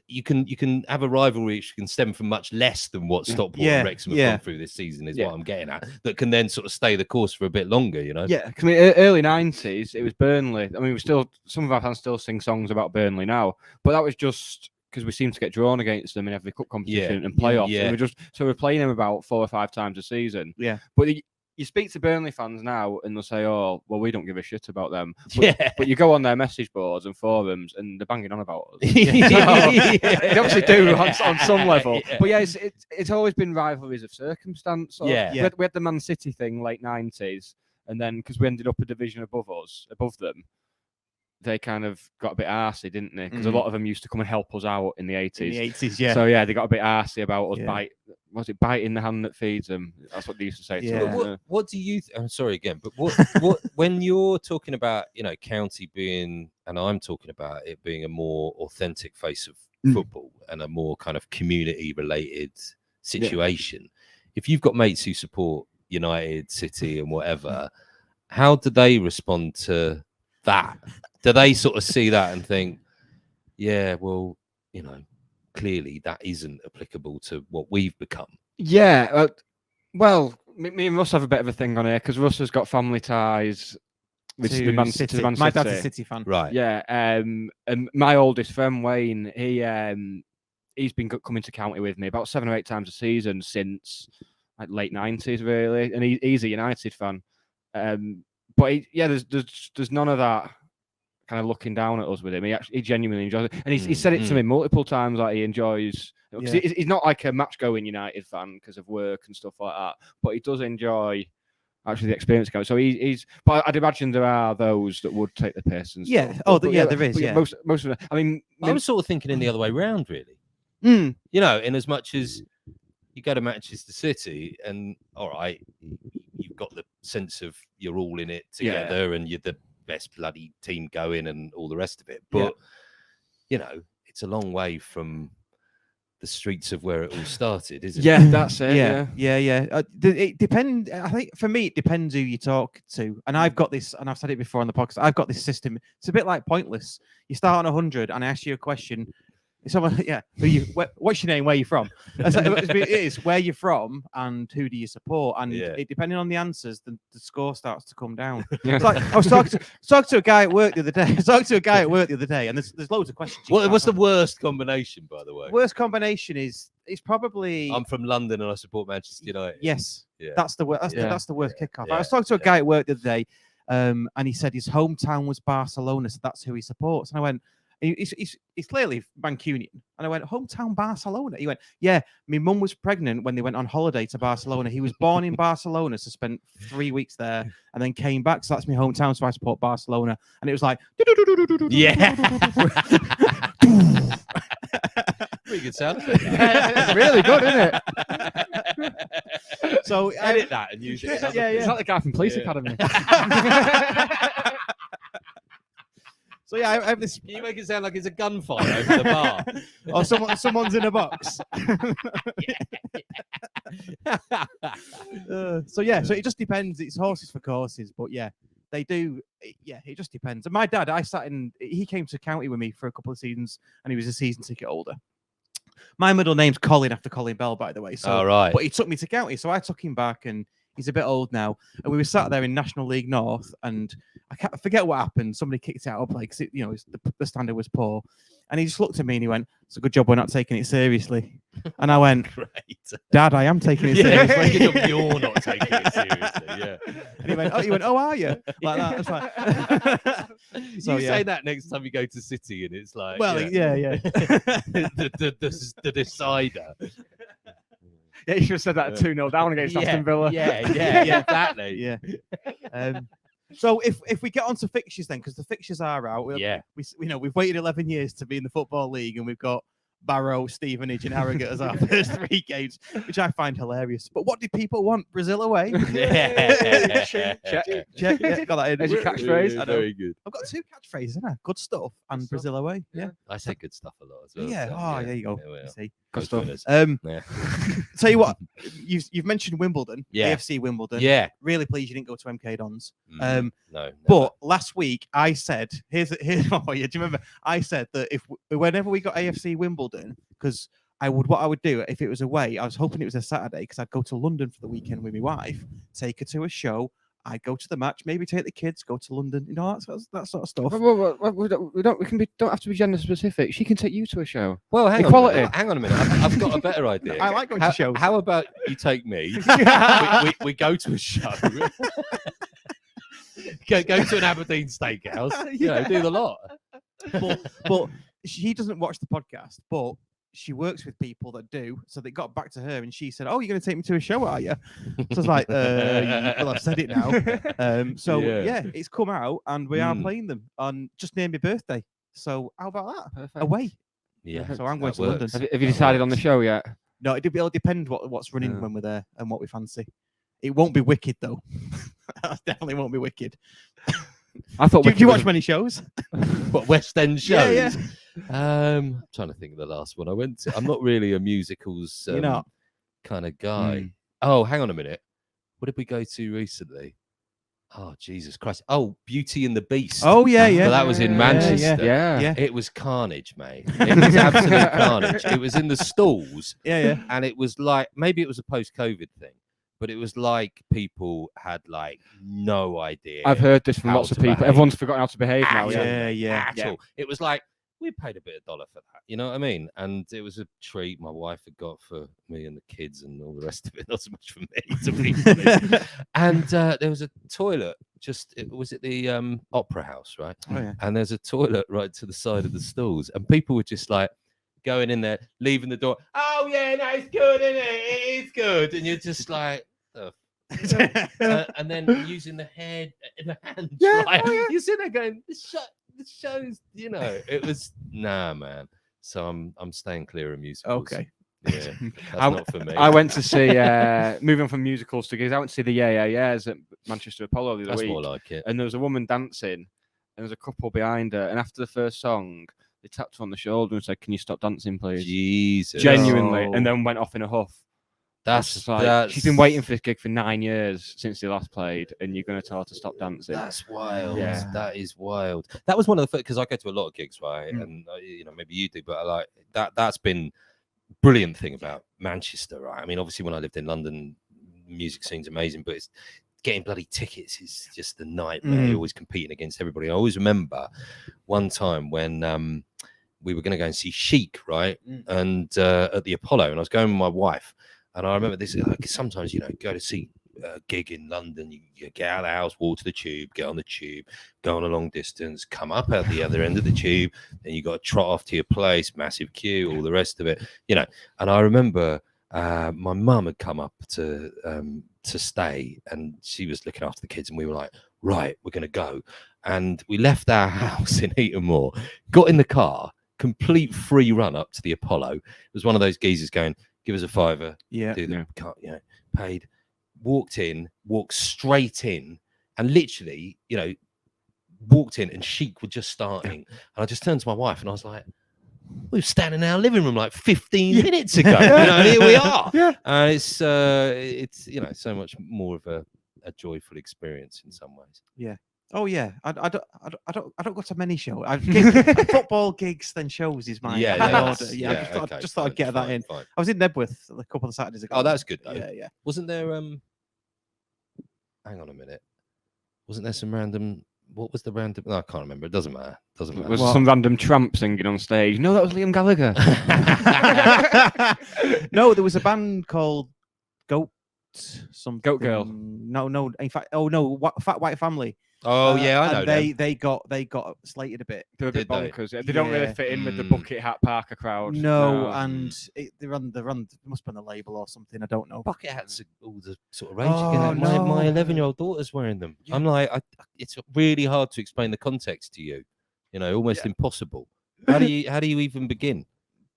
you can have a rivalry which can stem from much less than what Stockport and Wrexham have gone through this season, is what I'm getting at, that can then sort of stay the course for a bit longer, Yeah, I mean, early 90s, it was Burnley. I mean, some of our fans still sing songs about Burnley now, but that was just because we seem to get drawn against them in every cup competition and playoffs. Yeah. And we're playing them about 4 or 5 times a season. Yeah. But you speak to Burnley fans now and they'll say, oh, well, we don't give a shit about them. But you go on their message boards and forums and they're banging on about us. They obviously do on some level. Yeah. But yeah, it's always been rivalries of circumstance. We had the Man City thing late 90s. And then because we ended up a division above them, they kind of got a bit arsey, didn't they? Because a lot of them used to come and help us out in the 80s. In the 80s, yeah. So yeah, they got a bit arsey about us biting the hand that feeds them? That's what they used to say to us. What do you I'm sorry again, but what when you're talking about, county being, and I'm talking about it being a more authentic face of football and a more kind of community related situation, if you've got mates who support United, City and whatever, how do they respond to that? Do they sort of see that and think, yeah, well, clearly that isn't applicable to what we've become? Yeah. Well, me and Russ have a bit of a thing on here because Russ has got family ties with Man City. My dad's a City fan. Right. Yeah. And my oldest friend, Wayne, he's been coming to county with me about 7 or 8 times a season since like late 90s, really. And he's a United fan. But there's none of that kind of looking down at us with him. He genuinely enjoys it, and he said it to me multiple times. Like he enjoys, because he's not like a match-going United fan because of work and stuff like that, but he does enjoy actually the experience going. So he's. But I'd imagine there are those that would take the piss and stuff. There is. Yeah, most of them. I mean, I was sort of thinking in the other way round, really. In as much as you go to Manchester City, and all right, you've got the sense of you're all in it together, and you're the best bloody team going and all the rest of it, but it's a long way from the streets of where it all started, isn't Yeah, it? that's it. yeah. It depends. I think for me, it depends who you talk to. And I've got this, and I've said it before on the podcast. I've got this system. It's a bit like Pointless. You start on 100, and I ask you a question. Someone, yeah. What's your name? Where you from? It is where you're from and who do you support, and it, depending on the answers, the score starts to come down. It's like I was talking to a guy at work the other day. And there's loads of questions. What's the worst combination, by the way? Worst combination is probably. I'm from London and I support Manchester United. Yes, yeah. That's the worst. That's the worst kickoff. Yeah. I was talking to a guy at work the other day, and he said his hometown was Barcelona, so that's who he supports. And I went. He's clearly Mancunian. And I went, hometown Barcelona? He went, yeah, my mum was pregnant when they went on holiday to Barcelona. He was born in Barcelona, so spent 3 weeks there and then came back. So that's my hometown, so I support Barcelona. And it was like, yeah. Pretty good sound effect. Really good, isn't it? So edit that and use it. Yeah. It's like the guy from Police Academy. So yeah, I have this. Can you make it sound like it's a gunfight over the bar? Or someone's in a box. So it just depends. It's horses for courses, but yeah, they do. Yeah, it just depends. And my dad, he came to county with me for a couple of seasons, and he was a season ticket holder. My middle name's Colin after Colin Bell, by the way. So, all right. But he took me to county, so I took him back, and he's a bit old now. And we were sat there in National League North, and I forget what happened. Somebody kicked it out of play because the standard was poor. And he just looked at me and he went, "It's a good job we're not taking it seriously." And I went, Great. "Dad, I am taking it Yeah, seriously." it's like, you're not taking it seriously. Yeah. And he went, "Oh, are you?" Like that. It's like, so, you say that next time you go to City, and it's like, well, yeah. the decider. Yeah, you should have said that 2-0 down against Aston Villa. Yeah, exactly. Yeah. So if we get onto fixtures then, because the fixtures are out. We've waited 11 years to be in the Football League, and we've got Barrow, Stevenage, and Harrogate as our first 3 games, which I find hilarious. But what did people want? Brazil away? Yeah. Check. Yeah, got that in. There's your catchphrase. I know. Very good. I've got 2 catchphrases, haven't I? Good stuff and Brazil away. Yeah. I say good stuff a lot as well. Yeah. so, Oh, there you go. Yeah, You see. Good stuff. Yeah. Tell you what, you've mentioned Wimbledon, Yeah. AFC Wimbledon. Yeah. Really pleased you didn't go to MK Dons. No. But last week I said, here's one for you. Do you remember? I said that whenever we got AFC Wimbledon, because what I would do if it was away, I was hoping it was a Saturday because I'd go to London for the weekend with my wife, take her to a show. I'd go to the match, maybe take the kids, go to London, that sort of stuff. We don't have to be gender specific. She can take you to a show. Well, hang Equality. on a minute. I've got a better idea. I like going to shows. How about you take me? we go to a show. go to an Aberdeen steakhouse. Do the lot. But she doesn't watch the podcast, but she works with people that do. So they got back to her and she said, "Oh, you're going to take me to a show, are you?" So I was like, well, I've said it now. It's come out and we are playing them on just near my birthday. So how about that? Perfect. Away. Yeah. So I'm going to London. Have you decided on the show yet? No, it'll depend what's running when we're there and what we fancy. It won't be Wicked though. Definitely won't be Wicked. I thought. Do you watch many shows? What, West End shows? Yeah. I'm trying to think of the last one I went to. I'm not really a musicals You're not? kind of guy. Oh, hang on a minute. What did we go to recently? Oh, Jesus Christ. Oh, Beauty and the Beast. Oh, yeah. Well, that was in Manchester. Yeah. It was carnage, mate. It was absolute carnage. It was in the stalls. Yeah. And it was like, maybe it was a post-COVID thing, but it was like people had like no idea. I've heard this from how lots of to people. behave. Everyone's forgotten how to behave now. Yeah. At all. It was like, we paid a bit of dollar for that. You know what I mean? And it was a treat my wife had got for me and the kids and all the rest of it. Not so much for me, to be honest. And there was a toilet was at the Opera House, right? Oh, yeah. And there's a toilet right to the side of the stalls. And people were just like going in there, leaving the door. Oh, yeah, no, it's good, isn't it? It is good. And you're just like, and then using the head and the hand. Yeah, right? oh, yeah. You're sitting there going, this show's, it was man. So I'm staying clear of musicals. Okay. Yeah, that's not for me. I went to see, moving from musicals to gigs, I went to see the Yeah at Manchester Apollo the other That's week. more like it. And there was a woman dancing, and there was a couple behind her. And after the first song, They tapped her on the shoulder and said, "Can you stop dancing, please?" Jesus. Genuinely, No. and then went off in a huff. That's It's like, that's she's been waiting for this gig for 9 years since they last played, and you're going to tell her to stop dancing. That's wild. Yeah. That is wild. That was one of the because I go to a lot of gigs, right? Mm. And maybe you do, but I like that. That's been brilliant thing about Manchester, right? I mean, obviously, when I lived in London, music scene's amazing, but it's getting bloody tickets is just a nightmare. You're always competing against everybody. I always remember one time when we were going to go and see Chic, right? And at the Apollo, and I was going with my wife. And I remember this, sometimes, go to see a gig in London, you get out of the house, walk to the tube, get on the tube, go on a long distance, come up at the other end of the tube, then you got to trot off to your place, massive queue, all the rest of it, And I remember my mum had come up to stay, and she was looking after the kids, and we were like, right, we're going to go. And we left our house in Heaton Moor, got in the car, complete free run up to the Apollo. It was one of those geezers going, give us a $5, do the car, paid, walked straight in, and literally, walked in, and Chic were just starting. And I just turned to my wife and I was like, we were standing in our living room like 15 minutes ago. Here we are. Yeah. And it's so much more of a joyful experience in some ways. Yeah. Oh yeah, I don't go to many shows. Football gigs, then shows is my order. I just thought I'd get that in. Fine. I was in Nebworth a couple of Saturdays ago. Oh, that's good though. Yeah. Wasn't there? Hang on a minute. Wasn't there some random? What was the random? No, I can't remember. It doesn't matter. Was some random tramp singing on stage? No, that was Liam Gallagher. No, there was a band called Goat. Goat Girl. No. In fact, Fat White Family. Oh yeah, I know. And they got slated a bit. They're a bit Did they? bonkers. They don't really fit in with the bucket hat Parker crowd. No, and they're on. They must be on the label or something. I don't know. Bucket hats are all the sort of range. Oh, no. My 11-year-old daughter's wearing them. Yeah. I'm like, it's really hard to explain the context to you. Almost impossible. How do you even begin?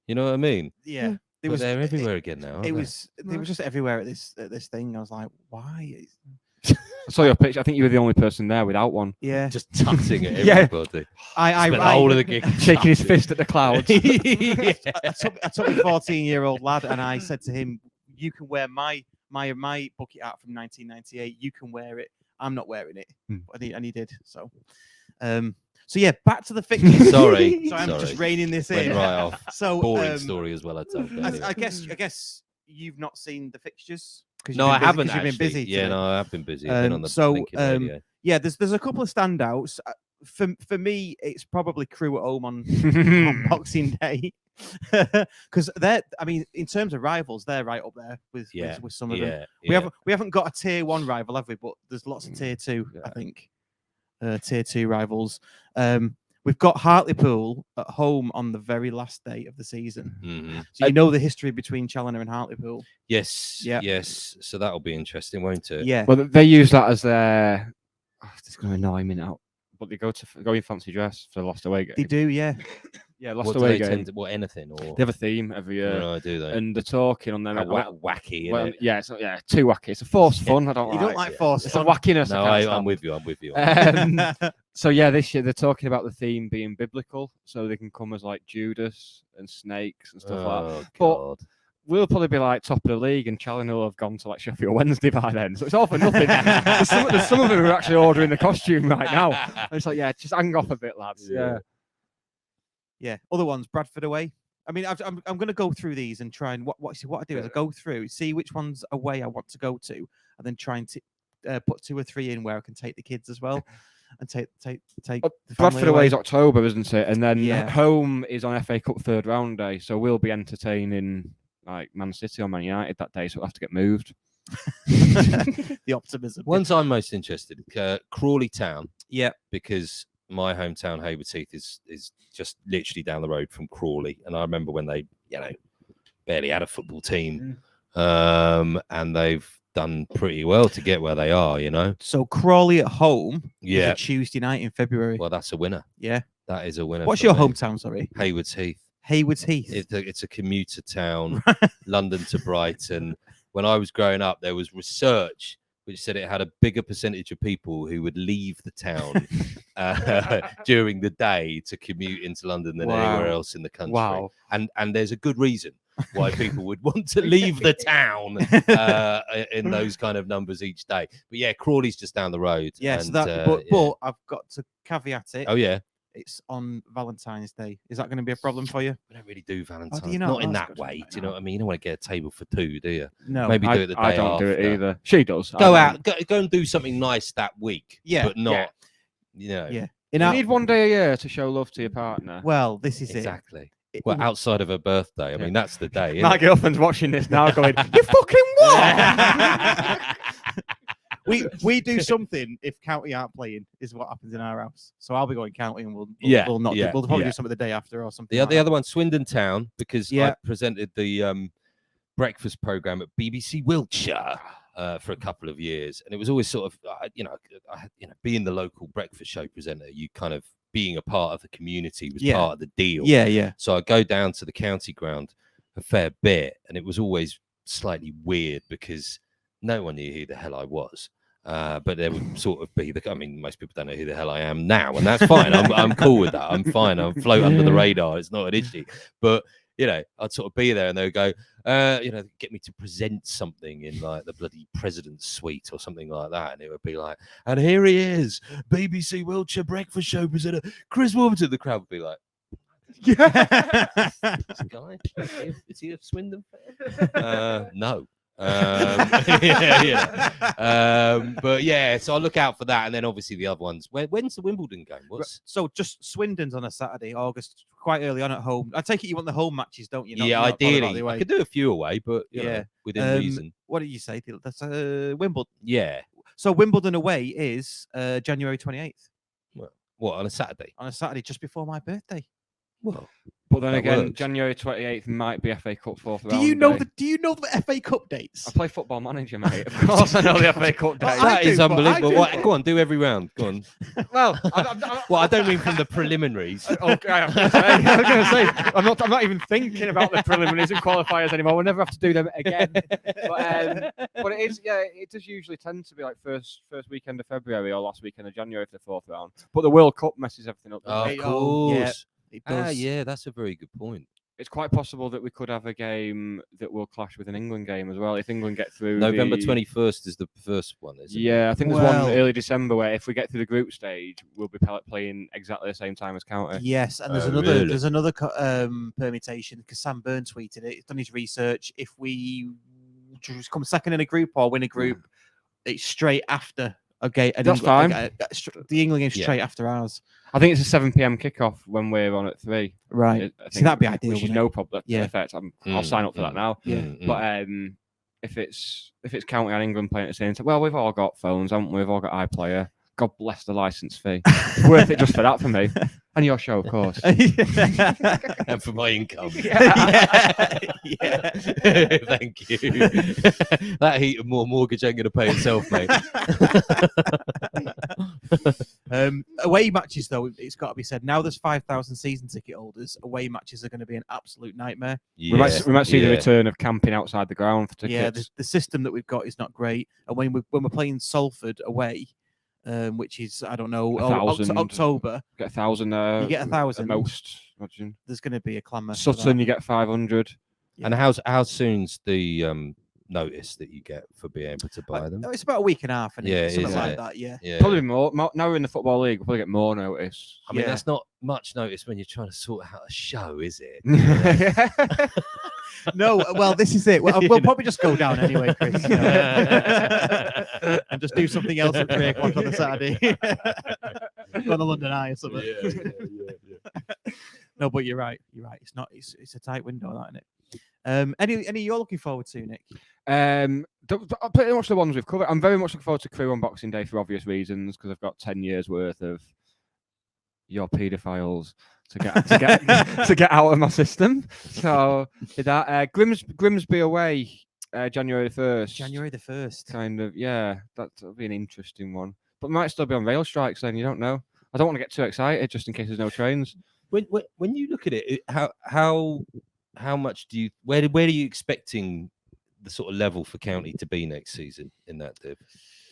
You know what I mean? Yeah. They're everywhere again now. They was just everywhere at this thing. I was like, why? I saw your picture. I think you were the only person there without one. Yeah. Just tutting at Yeah. everybody. Spent the whole of the gig Shaking his fist at the clouds. I took a 14-year-old lad and I said to him, "You can wear my bucket hat from 1998. You can wear it. I'm not wearing it." And he did. So yeah, back to the fixtures. Sorry. So I'm just Sorry. reining this Went in. right off. So Boring story as well, I told. I guess you've not seen the fixtures. No, I haven't You've actually. been busy. Yeah, today. no, I have been busy. I've been on the blinking radio. Yeah, there's a couple of standouts. For me, it's probably Crew at Home on Boxing Day, because in terms of rivals, they're right up there with some of them. We haven't got a tier 1 rival, have we? But there's lots of tier 2. I think tier 2 rivals. We've got Hartlepool at home on the very last day of the season. Mm-hmm. So you know the history between Challoner and Hartlepool. Yes. Yeah. Yes. So that'll be interesting, won't it? Yeah. Well, they use that as their. It's going to annoy me now. But they go in fancy dress for the lost away game. They do, yeah. Yeah, lost What do away they game. tend to, what, anything? Or They have a theme every year. no, do they? And they're talking on them. Wacky, innit? Yeah, it's too wacky. It's a forced fun. I don't You like. don't like force. It's a wackiness. No, I can't I'm stand. with you. So yeah, this year they're talking about the theme being biblical, so they can come as like Judas and snakes and stuff like that. But God. we'll probably be like top of the league, and Challoner will have gone to like Sheffield Wednesday by then. So it's all for nothing. there's some of them who are actually ordering the costume right now. And it's like, yeah, just hang off a bit, lads. Yeah. Other ones, Bradford away. I mean, I'm going to go through these and try and what I do is I go through, see which ones away I want to go to, and then try and put 2 or 3 in where I can take the kids as well, and take the Bradford away is October, isn't it? And then Yeah. home is on FA Cup 3rd round day, so we'll be entertaining like Man City or Man United that day, so we'll have to get moved. The optimism. Ones I'm most interested in, Crawley Town. Yeah. Because my hometown, Hayward Heath, is just literally down the road from Crawley. And I remember when they, barely had a football team. And they've done pretty well to get where they are, So Crawley at home is Yeah. a Tuesday night in February. Well, that's a winner. Yeah. That is a winner. What's for your me. hometown, sorry? Hayward Heath. Hayward Heath. It's a commuter town, London to Brighton. When I was growing up, there was research which said it had a bigger percentage of people who would leave the town during the day to commute into London than anywhere else in the country. Wow. And there's a good reason why people would want to leave the town in those kind of numbers each day. But yeah, Crawley's just down the road. Yes, and, but I've got to caveat it. Oh yeah. It's on Valentine's Day. Is that going to be a problem for you? We don't really do Valentine's. you not? Not in Oh, that that's way. good. Do you know what I mean? You don't want to get a table for two, do you? No. Maybe do it the day I don't do it after. either. She does. Go out, go and do something nice that week. Yeah, but not, you know. Yeah. You need one day a year to show love to your partner. Well, this is Exactly. it. Well, outside of her birthday. I mean, that's the day. Isn't My it? girlfriend's watching this now, going, "You fucking what?" we do something if County aren't playing, is what happens in our house. So I'll be going County, and we'll probably do something the day after or something. The other one, Swindon Town, because I presented the breakfast program at BBC Wiltshire for a couple of years, and it was always sort of, being the local breakfast show presenter, you kind of being a part of the community was part of the deal. Yeah. So I go down to the county ground a fair bit, and it was always slightly weird because no one knew who the hell I was. But there would sort of be most people don't know who the hell I am now, and that's fine. I'm cool with that. I'm fine. I float under the radar. It's not an issue. But I'd sort of be there, and they would go, get me to present something in like the bloody president's suite or something like that, and it would be like, and here he is, BBC Wiltshire breakfast show presenter Chris Warburton. The crowd would be like, this guy, is he a Swindon fan? No. But yeah, so I look out for that, and then obviously the other ones. When's the Wimbledon game? So just Swindon's on a Saturday, August, quite early on at home. I take it you want the home matches, don't you? Yeah, ideally. I could do a few away, but within reason. What did you say? That's Wimbledon. Yeah. So Wimbledon away is January 28th. What, on a Saturday? On a Saturday, just before my birthday. Well, but then again, works. January 28th might be FA Cup fourth round. Do you know day. Do you know the FA Cup dates? I play Football Manager, mate. Of course, I know the FA Cup dates. That is unbelievable. Go on, do every round. Go on. Well, I don't mean from the preliminaries. Okay, I was going to say, I'm not even thinking about the preliminaries and qualifiers anymore. We'll never have to do them again. But it is, it does usually tend to be like first weekend of February or last weekend of January for the fourth round. But the World Cup messes everything up. Of course. It does. Yeah, that's a very good point. It's quite possible that we could have a game that will clash with an England game as well. If England get through November 21st is the first one, isn't it? Yeah, I think there's one early December where if we get through the group stage, we'll be playing exactly the same time as County. Yes, and there's another permutation because Sam Byrne tweeted it. He's done his research. If we just come second in a group or win a group, it's straight after. Okay, that's fine. The England game's straight after ours. I think it's a 7 p.m. kickoff when we're on at 3. Right. See, that'd be ideal. Which is no problem. Yeah. Perfect. I'll sign up for that now. Yeah. But if it's County and England playing at the same time, well, we've all got phones, haven't we? We've all got iPlayer. God bless the license fee. It's worth it just for that for me. And your show, of course. And for my income. Yeah. Thank you. That heat and more mortgage ain't going to pay itself, mate. Away matches, though, it's got to be said. Now there's 5,000 season ticket holders. Away matches are going to be an absolute nightmare. Yeah. We might see the return of camping outside the ground for tickets. Yeah, the system that we've got is not great. And when we're playing Salford away, which is, I don't know, October. Get 1,000 you get 1,000 at most. Imagine. There's going to be a clamour. Sutton, you get 500. Yeah. And how soon's the notice that you get for being able to buy them? It's about a week and a half, and something like that. Yeah. Probably more. Now we're in the Football League, we'll probably get more notice. I mean, that's not much notice when you're trying to sort out a show, is it? No, well, this is it. We'll probably just go down anyway, Chris. And just do something else at 3 o'clock on the Saturday. Go on the London Eye or something. Yeah. No, but you're right. It's not. It's a tight window, that, isn't it? Any you're looking forward to, Nick? Pretty much the ones we've covered. I'm very much looking forward to Crew on Boxing Day for obvious reasons, because I've got 10 years worth of your paedophiles to get out of my system. So that Grimsby away, January the 1st. January the 1st. Kind of, yeah. That'll be an interesting one. But we might still be on rail strikes then. You don't know. I don't want to get too excited just in case there's no trains. When you look at it, how much do you where are you expecting the sort of level for County to be next season in that div?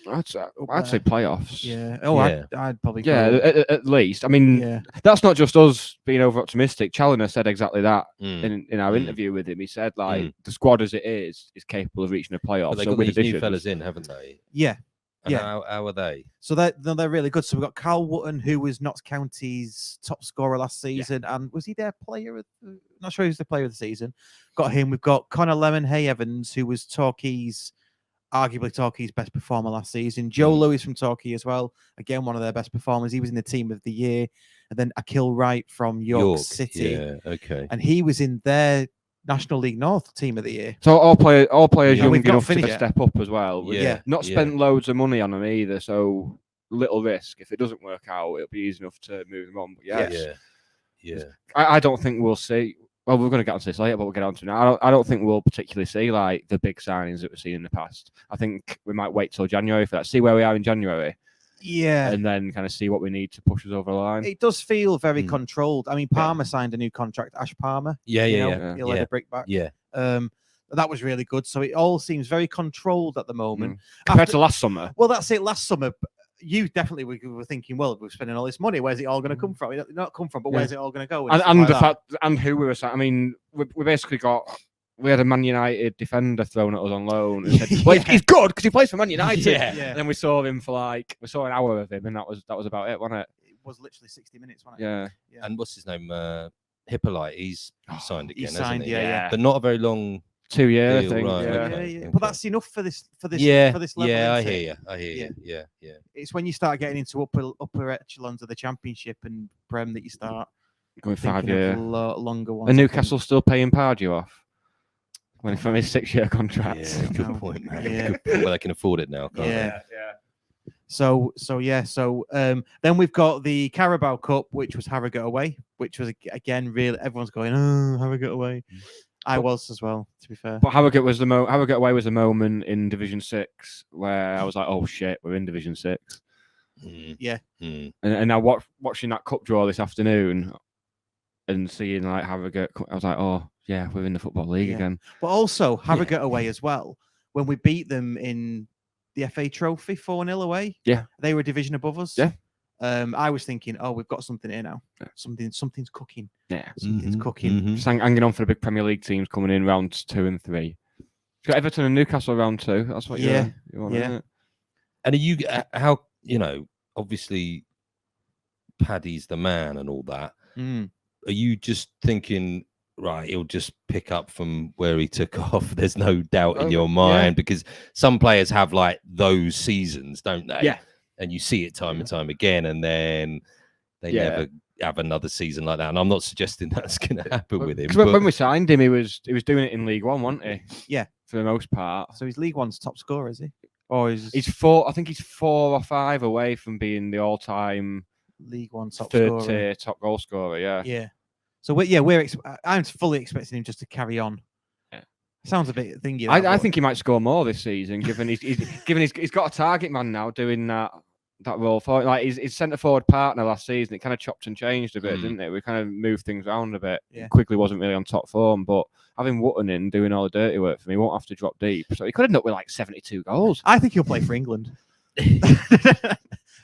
I'd say playoffs. Yeah. Oh, Yeah. I'd probably Yeah, go. at least. I mean, Yeah. that's not just us being over optimistic. Challoner said exactly that Mm. in our interview with him. He said, like, the squad as it is capable of reaching a playoff. But they've So got with these new additions- fellas in, haven't they? Yeah. And Yeah. how are they? So they're really good. So we've got Carl Wootton, who was Notts County's top scorer last season, and was he their player? Not sure he was the player of the season. Got him. We've got Connor Lemonhay Evans, who was arguably Torquay's best performer last season. Joe Lewis from Torquay as well. Again, one of their best performers. He was in the team of the year. And then Akil Wright from York City. Yeah, okay. And he was in their National League North team of the year. So all players Yeah, young we've got enough to finished. step up as well. Yeah. Not spent loads of money on them either. So little risk. If it doesn't work out, it'll be easy enough to move them on. But Yeah. I don't think we'll see. Well, we're going to get onto this later, but we'll get onto it now. I don't think we'll particularly see like the big signings that we've seen in the past. I think we might wait till January for that. See where we are in January. Yeah. And then kind of see what we need to push us over the line. It does feel very controlled. I mean, Palmer signed a new contract, Ash Palmer. Yeah. He'll let a brick back. Yeah. That was really good. So it all seems very controlled at the moment. Compared to last summer. Well, that's it. Last summer, you definitely were thinking, well, we're spending all this money. Where's it all going to come from? Not come from, but where's it all going to go? And the fact and who we were. I mean, we basically we had a Man United defender thrown at us on loan and said, well, he's good because he plays for Man United. Yeah. And then we saw him for an hour of him, and that was about it, wasn't it? It was literally 60 minutes, wasn't it? Yeah. And what's his name? Hippolyte. He's signed again, signed, hasn't he? yeah. But not a very long 2 years, I deal, think. right, Yeah. okay. But that's enough for this level. Yeah, I isn't it? hear you. Yeah. It's when you start getting into upper echelons of the Championship and Prem that you start Going thinking 5 years. of longer ones. And I think. Newcastle still paying Pardew off from his 6-year contract. Yeah, good No. point, man. Yeah. Good point. Well, they can afford it now, can't Yeah. So then we've got the Carabao Cup, which was Harrogate away, which was again really everyone's going, oh, Harrogate away. I was as well, to be fair. But Harrogate away was a moment in Division 6 where I was like, oh shit, we're in Division 6. they? Yeah. And now watching that cup draw this afternoon and seeing like Harrogate, I was like, oh yeah, we're in the Football League Yeah. again. But also Harrogate away as well. When we beat them in the FA Trophy 4-0 away, Yeah. they were a division above us. Yeah. I was thinking, oh, we've got something here now. Yeah. Something's cooking. Yeah. Something's cooking. Mhm. Just hanging on for the big Premier League teams coming in rounds 2 and 3. You've got Everton and Newcastle round 2. That's what you want. Yeah. Isn't it? And are you how obviously Paddy's the man and all that. Mm. Are you just thinking, right, he'll just pick up from where he took off? There's no doubt in your mind because some players have like those seasons, don't they? Yeah. And you see it time and time again, and then they Yeah. never have another season like that. And I'm not suggesting that's going to happen with him. Because but- when we signed him, he was doing it in League One, wasn't he? Yeah. For the most part. So he's League One's top scorer, is he? Or is He's 4. I think he's 4 or 5 away from being the all-time League One top third scorer? tier top goal scorer. Yeah. Yeah. So I'm fully expecting him just to carry on. Yeah. Sounds a bit thingy. I think he might score more this season, given he's got a target man now doing that role for it. Like his centre forward partner last season, it kind of chopped and changed a bit, didn't it? We kind of moved things around a bit. Yeah. Quickly wasn't really on top form, but having Wootton in doing all the dirty work for me, he won't have to drop deep. So he could end up with like 72 goals. I think he'll play for England. I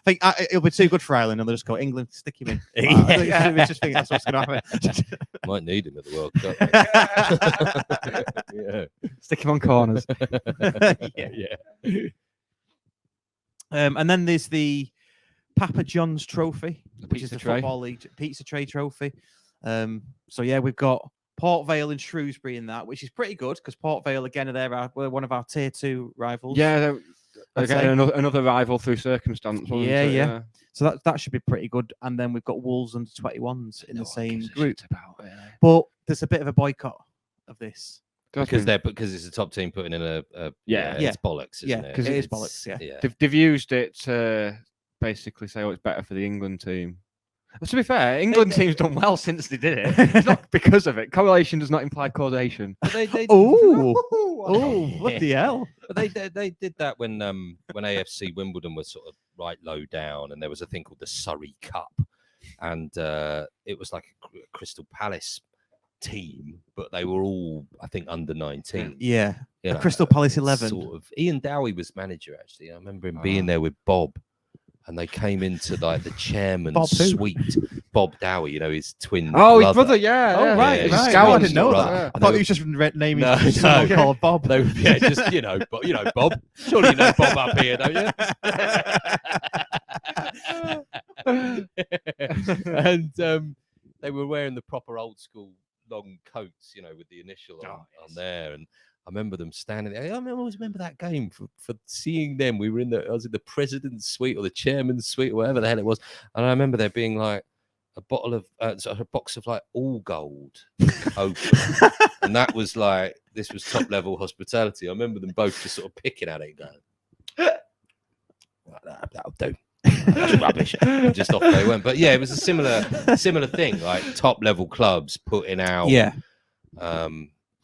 think it'll be too good for Ireland, and they'll just go England, stick him in. I just think that's what's going to happen. Might need him at the World Cup. Yeah. Stick him on corners. Yeah. And then there's the Papa John's Trophy, which is pizza the tray. Football League Pizza Tray Trophy. So yeah, we've got Port Vale and Shrewsbury in that, which is pretty good because Port Vale again we're one of our tier 2 rivals. Yeah, they're I'd getting say. another rival through circumstance. wasn't Yeah, it? yeah. So that should be pretty good. And then we've got Wolves under 21s in the same group. But there's a bit of a boycott of this. Because it's a top team putting in a it's bollocks, isn't it? Because it is bollocks. Yeah. They've used it to basically say, oh, it's better for the England team. But to be fair, England team's done well since they did it. It's not because of it. Correlation does not imply causation. Oh, what the hell? But they did that when AFC Wimbledon was sort of right low down, and there was a thing called the Surrey Cup, and it was like a Crystal Palace team, but they were all, I think, under 19. Yeah. You know, Crystal Palace 11. Sort of. Ian Dowie was manager, actually. I remember him being there with Bob. And they came into like the chairman's Bob who? suite. Bob Dowie, you know, his twin Oh, his brother. brother, yeah. Oh, yeah. right, He's right. a scout I and didn't know stuff, that. yeah. I thought he was just naming No, someone no. called Bob. They, yeah, just Bob. Surely you know Bob up here, don't you? And they were wearing the proper old school long coats, you know, with the initial on there. And I remember them standing there. I always remember that game for seeing them. I was in the president's suite or the chairman's suite or whatever the hell it was. And I remember there being like a box of like all gold open. And that was like, this was top level hospitality. I remember them both just sort of picking at it and going, that'll do. That's rubbish. Just off they went. But yeah, it was a similar thing, like top level clubs putting out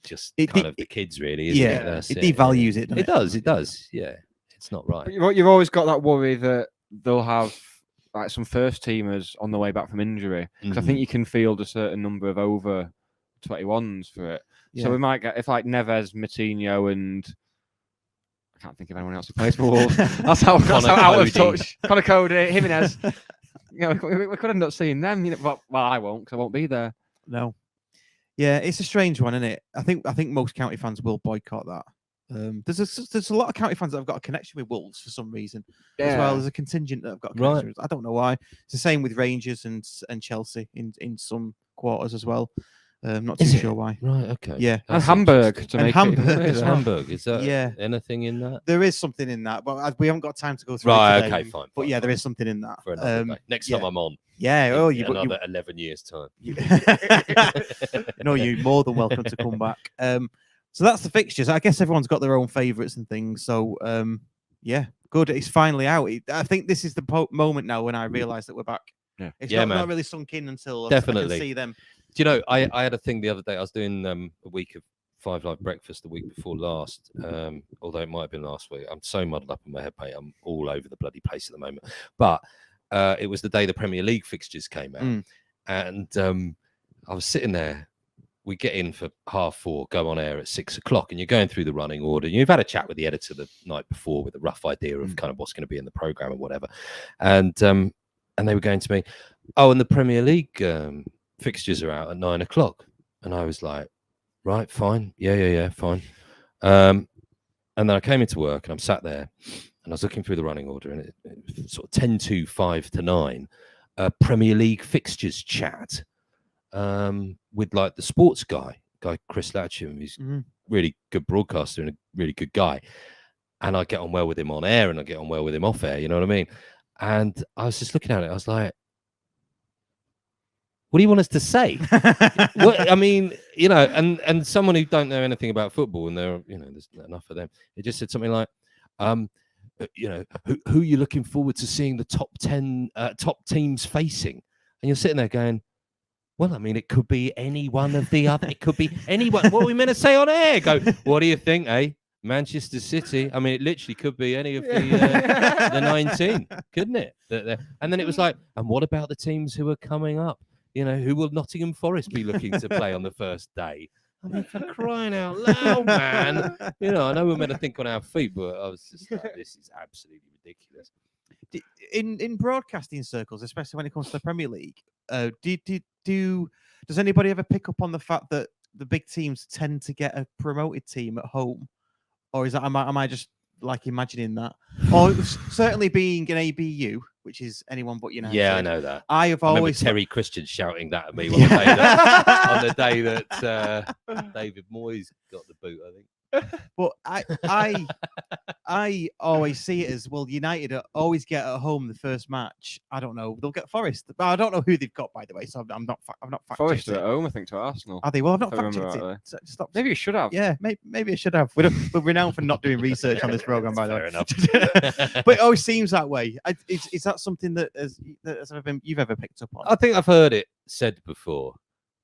just kind of the kids, really, isn't it? That's it devalues it. It does. Yeah, it's not right. But you've always got that worry that they'll have like some first teamers on the way back from injury, because I think you can field a certain number of over 21s for it. Yeah. So we might get, if like Neves, Matinho, and I can't think of anyone else who plays for Wolves. That's how out of touch. Connor Cody, Jimenez. You know, we could end up seeing them. You know, but, well, I won't, because I won't be there. No. Yeah, it's a strange one, isn't it? I think most county fans will boycott that. There's a lot of county fans that have got a connection with Wolves for some reason, as well. There's a contingent that have got a connection with, I don't know why. It's the same with Rangers and Chelsea in some quarters as well. Not too sure why. Right, okay. Yeah. And Hamburg to make Hamburg. Is Hamburg? Is that anything in that? There is something in that, but we haven't got time to go through right, it today. Okay, fine. But yeah, there is something in that. For another day. Next time I'm on. Yeah, in another 11 years' time. No, you're more than welcome to come back. So that's the fixtures. I guess everyone's got their own favourites and things. So yeah, good. It's finally out. I think this is the moment now when I realise that we're back. Yeah, it's not really sunk in until definitely I can see them. Do you know, I had a thing the other day. I was doing a week of Five Live Breakfast the week before last, although it might have been last week. I'm so muddled up in my head, mate. I'm all over the bloody place at the moment. But it was the day the Premier League fixtures came out. And I was sitting there. We get in for 4:30, go on air at 6 o'clock, and you're going through the running order. You've had a chat with the editor the night before with a rough idea of kind of what's going to be in the programme or whatever. And they were going to me, and the Premier League fixtures are out at 9 o'clock. And I was like, right, fine. Yeah, fine. And then I came into work and I'm sat there and I was looking through the running order, and it sort of 10 to 5 to 9, Premier League fixtures chat with like the sports guy Chris Latcham. He's really good broadcaster and a really good guy. And I get on well with him on air and I get on well with him off air, you know what I mean? And I was just looking at it, I was like, what do you want us to say? I mean, you know, and someone who don't know anything about football, and there's enough of them. It just said something like, you know, who are you looking forward to seeing the top 10 top teams facing? And you're sitting there going, well, I mean, it could be any one of the other. It could be anyone. What are we meant to say on air? Go, what do you think, Manchester City. I mean, it literally could be any of the 19, couldn't it? And then it was like, and what about the teams who are coming up? You know, who will Nottingham Forest be looking to play on the first day? I mean, for crying out loud, man. You know, I know we're meant to think on our feet, but I was just like, this is absolutely ridiculous. In broadcasting circles, especially when it comes to the Premier League, does anybody ever pick up on the fact that the big teams tend to get a promoted team at home? Or is that am I just like imagining that? Or certainly being an ABU, which is anyone but United. Yeah, I know that. I remember Terry Christian shouting that at me on the day that David Moyes got the boot, I think. But I always see it as, well, United always get at home the first match. I don't know. They'll get Forest. But I don't know who they've got, by the way. So I'm not fact Forest checked at home, I think, to Arsenal. Are they? Well, I've not fact remember checked rightly. it. So stop. Maybe you should have. Yeah, maybe I should have. We're renowned for not doing research on this program, by the way. Enough. But it always seems that way. Is that something that you've ever picked up on? I think I've heard it said before,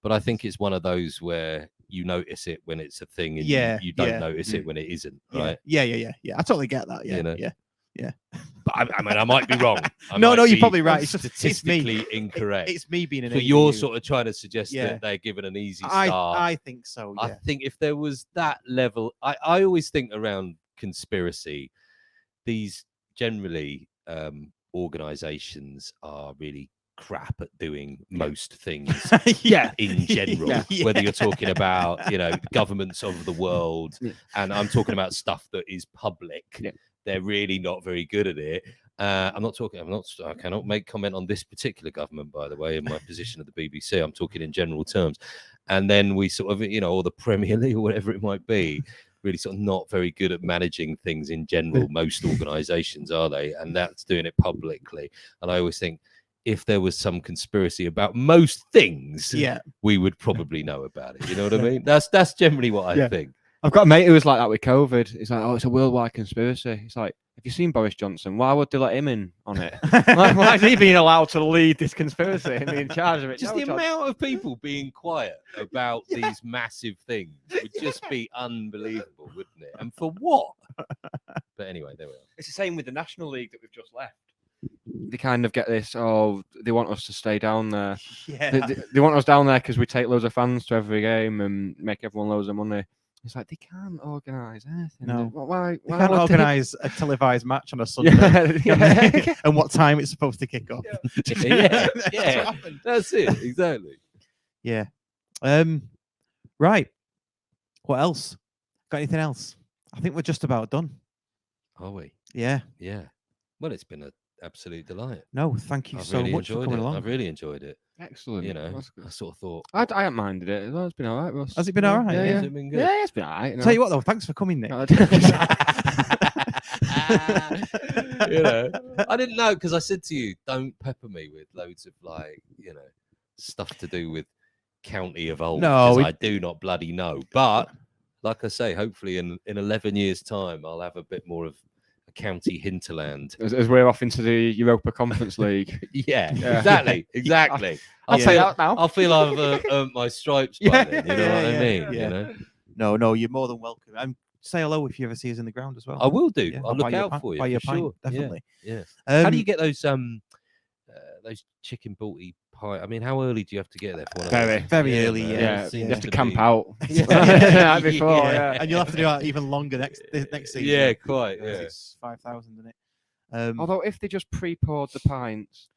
but I think it's one of those where you notice it when it's a thing, and you don't notice it when it isn't, right? Yeah. I totally get that. Yeah, You know? yeah. I mean, I might be wrong. No, might you're be probably right. It's Statistically me. incorrect. It's me being an But idiot. you're sort of trying to suggest Yeah. that they're given an easy start. I think so. Yeah. I think if there was that level, I always think around conspiracy, these generally organizations are really crap at doing most things in general, whether you're talking about governments of the world, and I'm talking about stuff that is public. They're really not very good at it. I cannot make comment on this particular government, by the way, in my position at the BBC. I'm talking in general terms. And then we sort of, or the Premier League or whatever it might be, really sort of not very good at managing things in general. Most organizations, are they? And that's doing it publicly. And I always think, if there was some conspiracy about most things, we would probably know about it. You know what I mean? That's generally what I think. I've got a mate who was like that with COVID. He's like, it's a worldwide conspiracy. It's like, have you seen Boris Johnson? Why would they let him in on it? Why is he being allowed to lead this conspiracy and be in charge of it? Just the amount of people being quiet about these massive things would just be unbelievable, wouldn't it? And for what? But anyway, there we are. It's the same with the National League that we've just left. They kind of get this, they want us to stay down there. They want us down there because we take loads of fans to every game and make everyone loads of money. It's like, they can't organise anything. No. Why they can't organise a televised match on a Sunday. And what time it's supposed to kick off. Yeah. That's it. Exactly. Yeah. Right. What else? Got anything else? I think we're just about done. Are we? Yeah. Yeah. Well, it's been an absolute delight. No, thank you so much for coming along. I've really enjoyed it. Excellent. I sort of thought I haven't minded it. It's been all right, Russ. Has it been all right? Yeah. Has it been good? Yeah, it's been all right. Tell you what, though, thanks for coming, Nick. I didn't know, because I said to you, don't pepper me with loads of stuff to do with county of old. No, I do not bloody know. But like I say, hopefully in 11 years' time, I'll have a bit more of a county hinterland as we're off into the Europa Conference League. Exactly. I'll say that now. I'll feel I've earned my stripes by then. You know what I mean? Yeah. No, you're more than welcome. And say hello if you ever see us in the ground as well. I will do. Yeah, I'll look out for you. Buy your for pint, sure. definitely. Yeah. How do you get those chicken balti pie? I mean, how early do you have to get there for? Very early. Yeah. You You have to camp out. Yeah. Before, And you'll have to do that even longer next season. Yeah, quite. Yeah. It's 5,000, isn't it? Although if they just pre-poured the pints,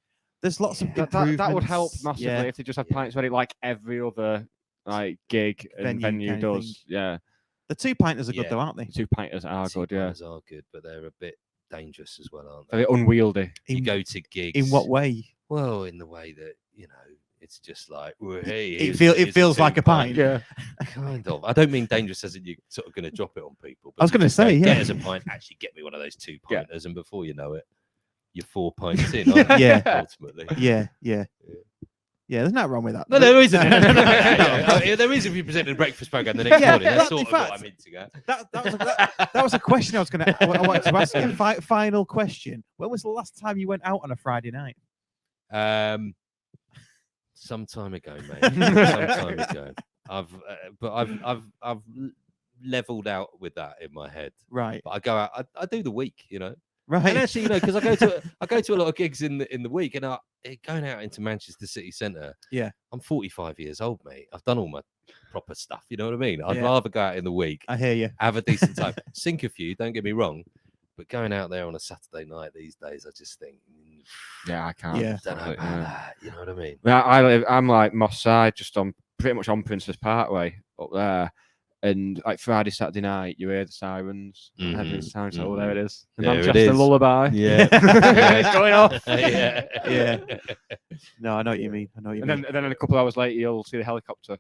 there's lots of that would help massively. Yeah. If they just have pints ready, like every other gig and venue does. Yeah, the 2-pinters are good though, aren't they? 2-pinters are good. Yeah, 2-pinters are good, but they're a bit dangerous as well, aren't they're they? unwieldy. You go to gigs. In what way? Well, in the way that it's just like, well, hey, it feels like a pint. Yeah, kind of. I don't mean dangerous as in you're sort of going to drop it on people. But I was going to say, get us a pint. Actually, get me one of those 2-pinters, and before you know it, you're 4 pints in. Aren't you, ultimately. Yeah. There's nothing wrong with that. No, there isn't. There is if you presented a breakfast program the next morning. That's sort of what I'm into. That was a question I wanted to ask you. Final question. When was the last time you went out on a Friday night? Some time ago, mate. Some time ago. I've leveled out with that in my head. Right. But I go out. I do the week, Right. And actually, because I go to a lot of gigs in the week, and going out into Manchester city centre. Yeah. I'm 45 years old, mate. I've done all my proper stuff. You know what I mean? I'd rather go out in the week. I hear you. Have a decent time. Sink a few. Don't get me wrong. But going out there on a Saturday night these days, I just think, I can't. Yeah. don't know about that. You know what I mean? I'm like Moss Side, just pretty much on Princess Parkway up there. And like Friday, Saturday night, you hear the sirens. Every time, so there it is. The Manchester lullaby. Yeah. It's going off. Yeah. No, I know what you mean. And then a couple of hours later, you'll see the helicopter.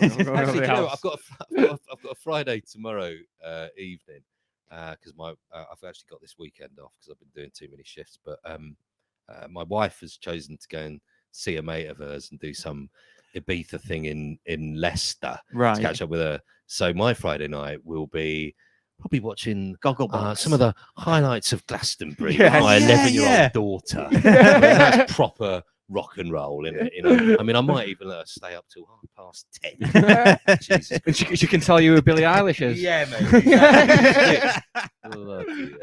Actually, I've got a Friday tomorrow evening because I've actually got this weekend off because I've been doing too many shifts. But my wife has chosen to go and see a mate of hers and do some Ibiza thing in Leicester. Right. To catch up with her. So my Friday night will be probably watching some of the highlights of Glastonbury with my 11-year-old daughter. That's proper rock and roll in it. You know, I mean, I might even let her stay up till 10:30. Jesus. And she can tell you who Billie Eilish is. Yeah, mate.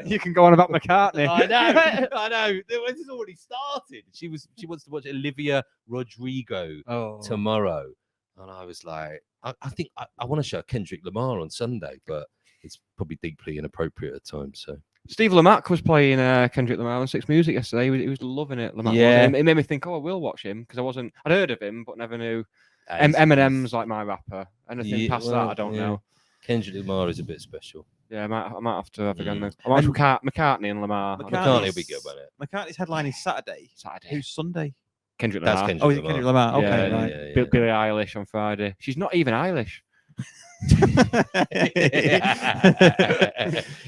You can go on about McCartney. I know. This has already started. She wants to watch Olivia Rodrigo tomorrow, and I was like, I think I want to show Kendrick Lamar on Sunday, but it's probably deeply inappropriate at times. So Steve Lamacq was playing Kendrick Lamar on Six Music yesterday. He was loving it. Lamacq was. It made me think, I will watch him because I'd heard of him, but never knew. Eminem's like my rapper. Anything past that, I don't know. Kendrick Lamar is a bit special. Yeah, I might have to have again. I watch McCartney and Lamar. McCartney will be good, won't it? McCartney's headline is Saturday. Who's Sunday? Kendrick Lamar. That's Kendrick Kendrick Lamar. Okay, right. Yeah. Billie Eilish on Friday. She's not even Eilish.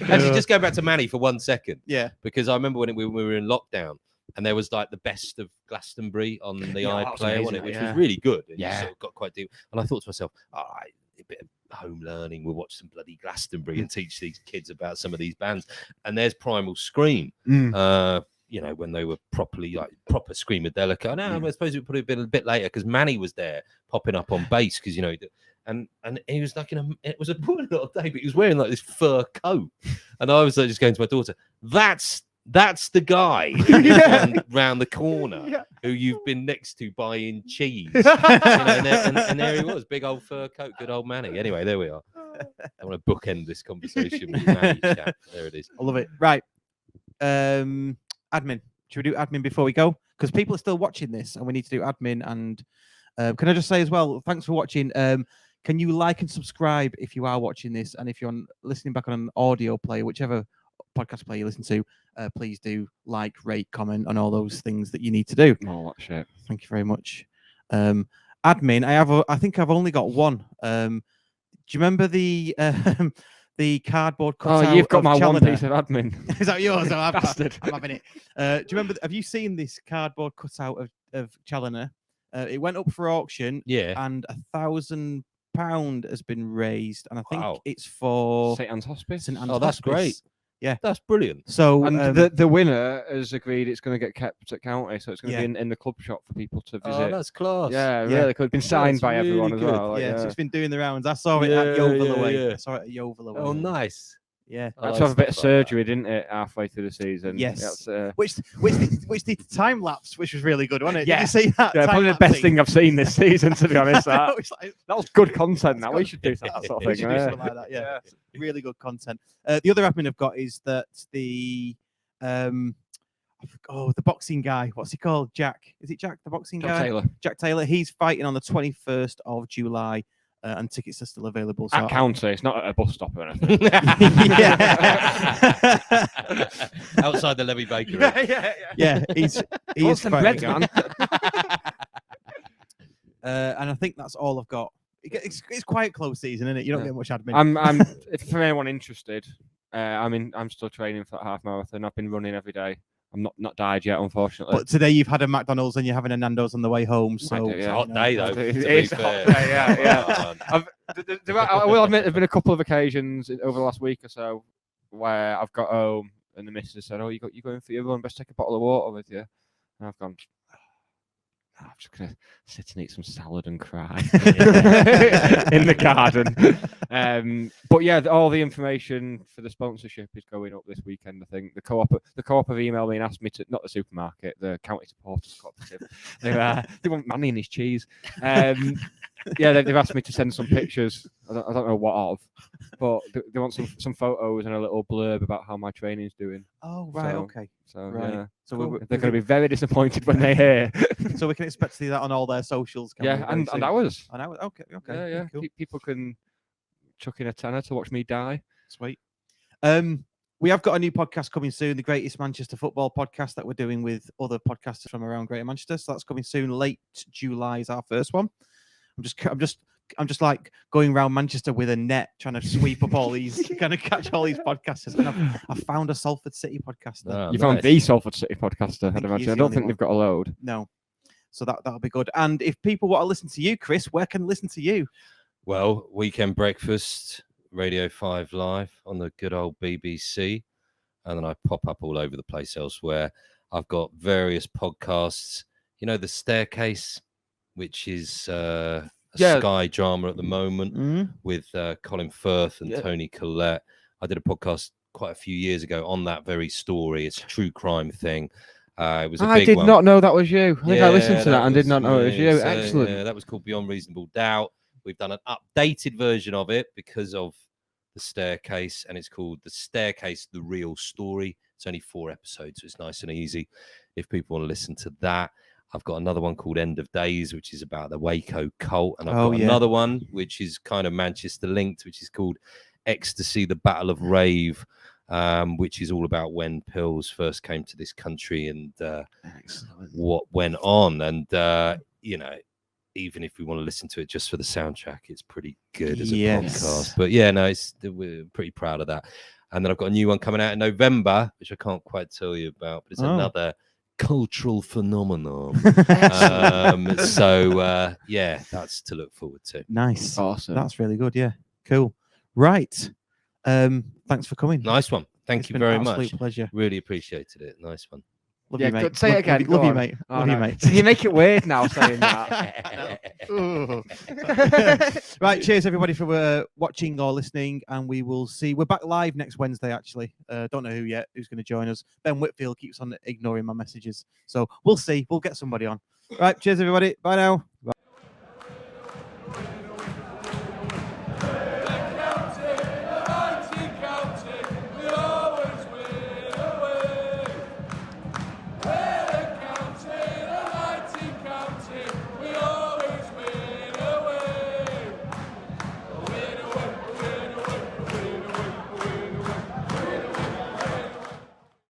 Actually, just go back to Manny for 1 second. Yeah. Because I remember when we were in lockdown and there was like the best of Glastonbury on the iPlayer, wasn't it? Which was really good. And you sort of got quite deep. And I thought to myself, all right, a bit of home learning. We'll watch some bloody Glastonbury and teach these kids about some of these bands. And there's Primal Scream. You know, when they were proper Screamadelica. No, I suppose we put it a bit later because Manny was there popping up on bass because, you know, and he was like it was a poor little day, but he was wearing like this fur coat. And I was like, just going to my daughter, that's the guy round the corner who you've been next to buying cheese. You know, and there he was, big old fur coat, good old Manny. Anyway, there we are. I want to bookend this conversation with Manny chat. There it is. I love it. Right. Admin. Should we do admin before we go? Because people are still watching this and we need to do admin. And can I just say as well, thanks for watching. Can you like and subscribe if you are watching this? And if you're listening back on an audio player, whichever podcast player you listen to, please do like, rate, comment on all those things that you need to do. Oh, what shit. Thank you very much. Admin, I think I've only got one. Do you remember the cardboard cutout? Oh, you've got my Challoner? one piece of admin. Is that yours? I'm Bastard. having it. Do you remember? Have you seen this cardboard cutout of Challoner? It went up for auction. Yeah. And £1,000 has been raised, and I think Wow. it's for St Anne's Hospice. St Anne's Oh, that's Hospice. great. Yeah, that's brilliant. So And the winner has agreed it's going to get kept at county, so it's going to be in the club shop for people to visit. Oh, that's class. Yeah, really cool. It's been signed by really everyone as good. well. Like, so it's been doing the rounds. I saw it at Yeovil Away. I saw it at Yeovil Away. Oh, nice. Yeah, Had to have a bit of surgery, didn't it, halfway through the season? Yes. That's, which did time lapse, which was really good, wasn't it? Yeah. Did you see that? yeah, probably the best thing I've seen this season, to be honest. That, It's like- that was good content. That It's we good. should do that sort of we thing. should do Yeah. something like that. Yeah, really good content. The other admin I've got is that the boxing guy. What's he called? Jack. Is it Jack? The boxing John guy. Taylor. Jack Taylor. He's fighting on the 21st of July. And tickets are still available. So At county, it's not at a bus stop or anything. Outside the Levy Bakery. yeah, he's Want some bread, fighting. man? And I think that's all I've got. It's quite close season, isn't it? You don't get much admin. I'm for anyone interested. I'm still training for that half marathon. I've been running every day. I'm not died yet, unfortunately. But today you've had a McDonald's and you're having a Nando's on the way home. So yeah. Hot day though. It to is be a hot fair. day, yeah. I will admit there've been a couple of occasions over the last week or so where I've got home and the missus said, "Oh, you going for your run? Best take a bottle of water with you." And I've gone, I'm just gonna sit and eat some salad and cry in the garden. But yeah, all the information for the sponsorship is going up this weekend. I think the co-op have emailed me and asked me to, not the supermarket, the county supporters cooperative. They want money in his cheese. Yeah, they've asked me to send some pictures. I don't know what of, but they want some photos and a little blurb about how my training's doing. Oh right, okay. So Right. yeah, So cool. They're going to be very disappointed when they hear. So we can expect to see that on all their socials. Can we, Yeah, very and soon? ours. And ours. Okay. Yeah. Cool. People can chuck in a tenner to watch me die. Sweet. We have got a new podcast coming soon, the Greatest Manchester Football Podcast that we're doing with other podcasters from around Greater Manchester. So that's coming soon. Late July is our first one. I'm just like going around Manchester with a net, trying to sweep up all these, kind of catch all these podcasters. And I've found a Salford City podcaster. Oh, You found nice. the Salford City podcaster, think I'd he imagine. is the I don't only think one. they've got a load. No, so that'll be good. And if people want to listen to you, Chris, where can they listen to you? Well, Weekend Breakfast, Radio 5 Live on the good old BBC. And then I pop up all over the place elsewhere. I've got various podcasts. You know, The Staircase, which is a Yeah. Sky drama at the moment Mm. with Colin Firth and Yeah. Tony Collette. I did a podcast quite a few years ago on that very story. It's a true crime thing. It was a I big did one. not know that was you. I think I listened Yeah, to that and did not know it was me. you. So, Excellent. yeah, that was called Beyond Reasonable Doubt. We've done an updated version of it because of The Staircase, and it's called The Staircase, The Real Story. It's only 4 episodes, so it's nice and easy if people want to listen to that. I've got another one called End of Days, which is about the Waco cult, and I've got another one which is kind of Manchester linked, which is called Ecstasy, The Battle of Rave, which is all about when pills first came to this country and what went on. And you know, even if we want to listen to it just for the soundtrack, it's pretty good as a podcast. But yeah, no, we're pretty proud of that. And then I've got a new one coming out in November, which I can't quite tell you about, but it's another cultural phenomenon. So yeah, that's to look forward to. Nice. Awesome. That's really good. Yeah. Cool. Right. Thanks for coming. Nice one. Thank It's you been very an absolute much. pleasure. Really appreciated it. Nice one. Love Yeah, you, mate. good. Say it again. Love Go you, on. mate. Oh, Love you, no. mate. You make it weird now saying that. Right. Cheers, everybody, for watching or listening. And we will see. We're back live next Wednesday, actually. Don't know who's going to join us. Ben Whitfield keeps on ignoring my messages. So we'll see. We'll get somebody on. Right. Cheers, everybody. Bye now. Bye.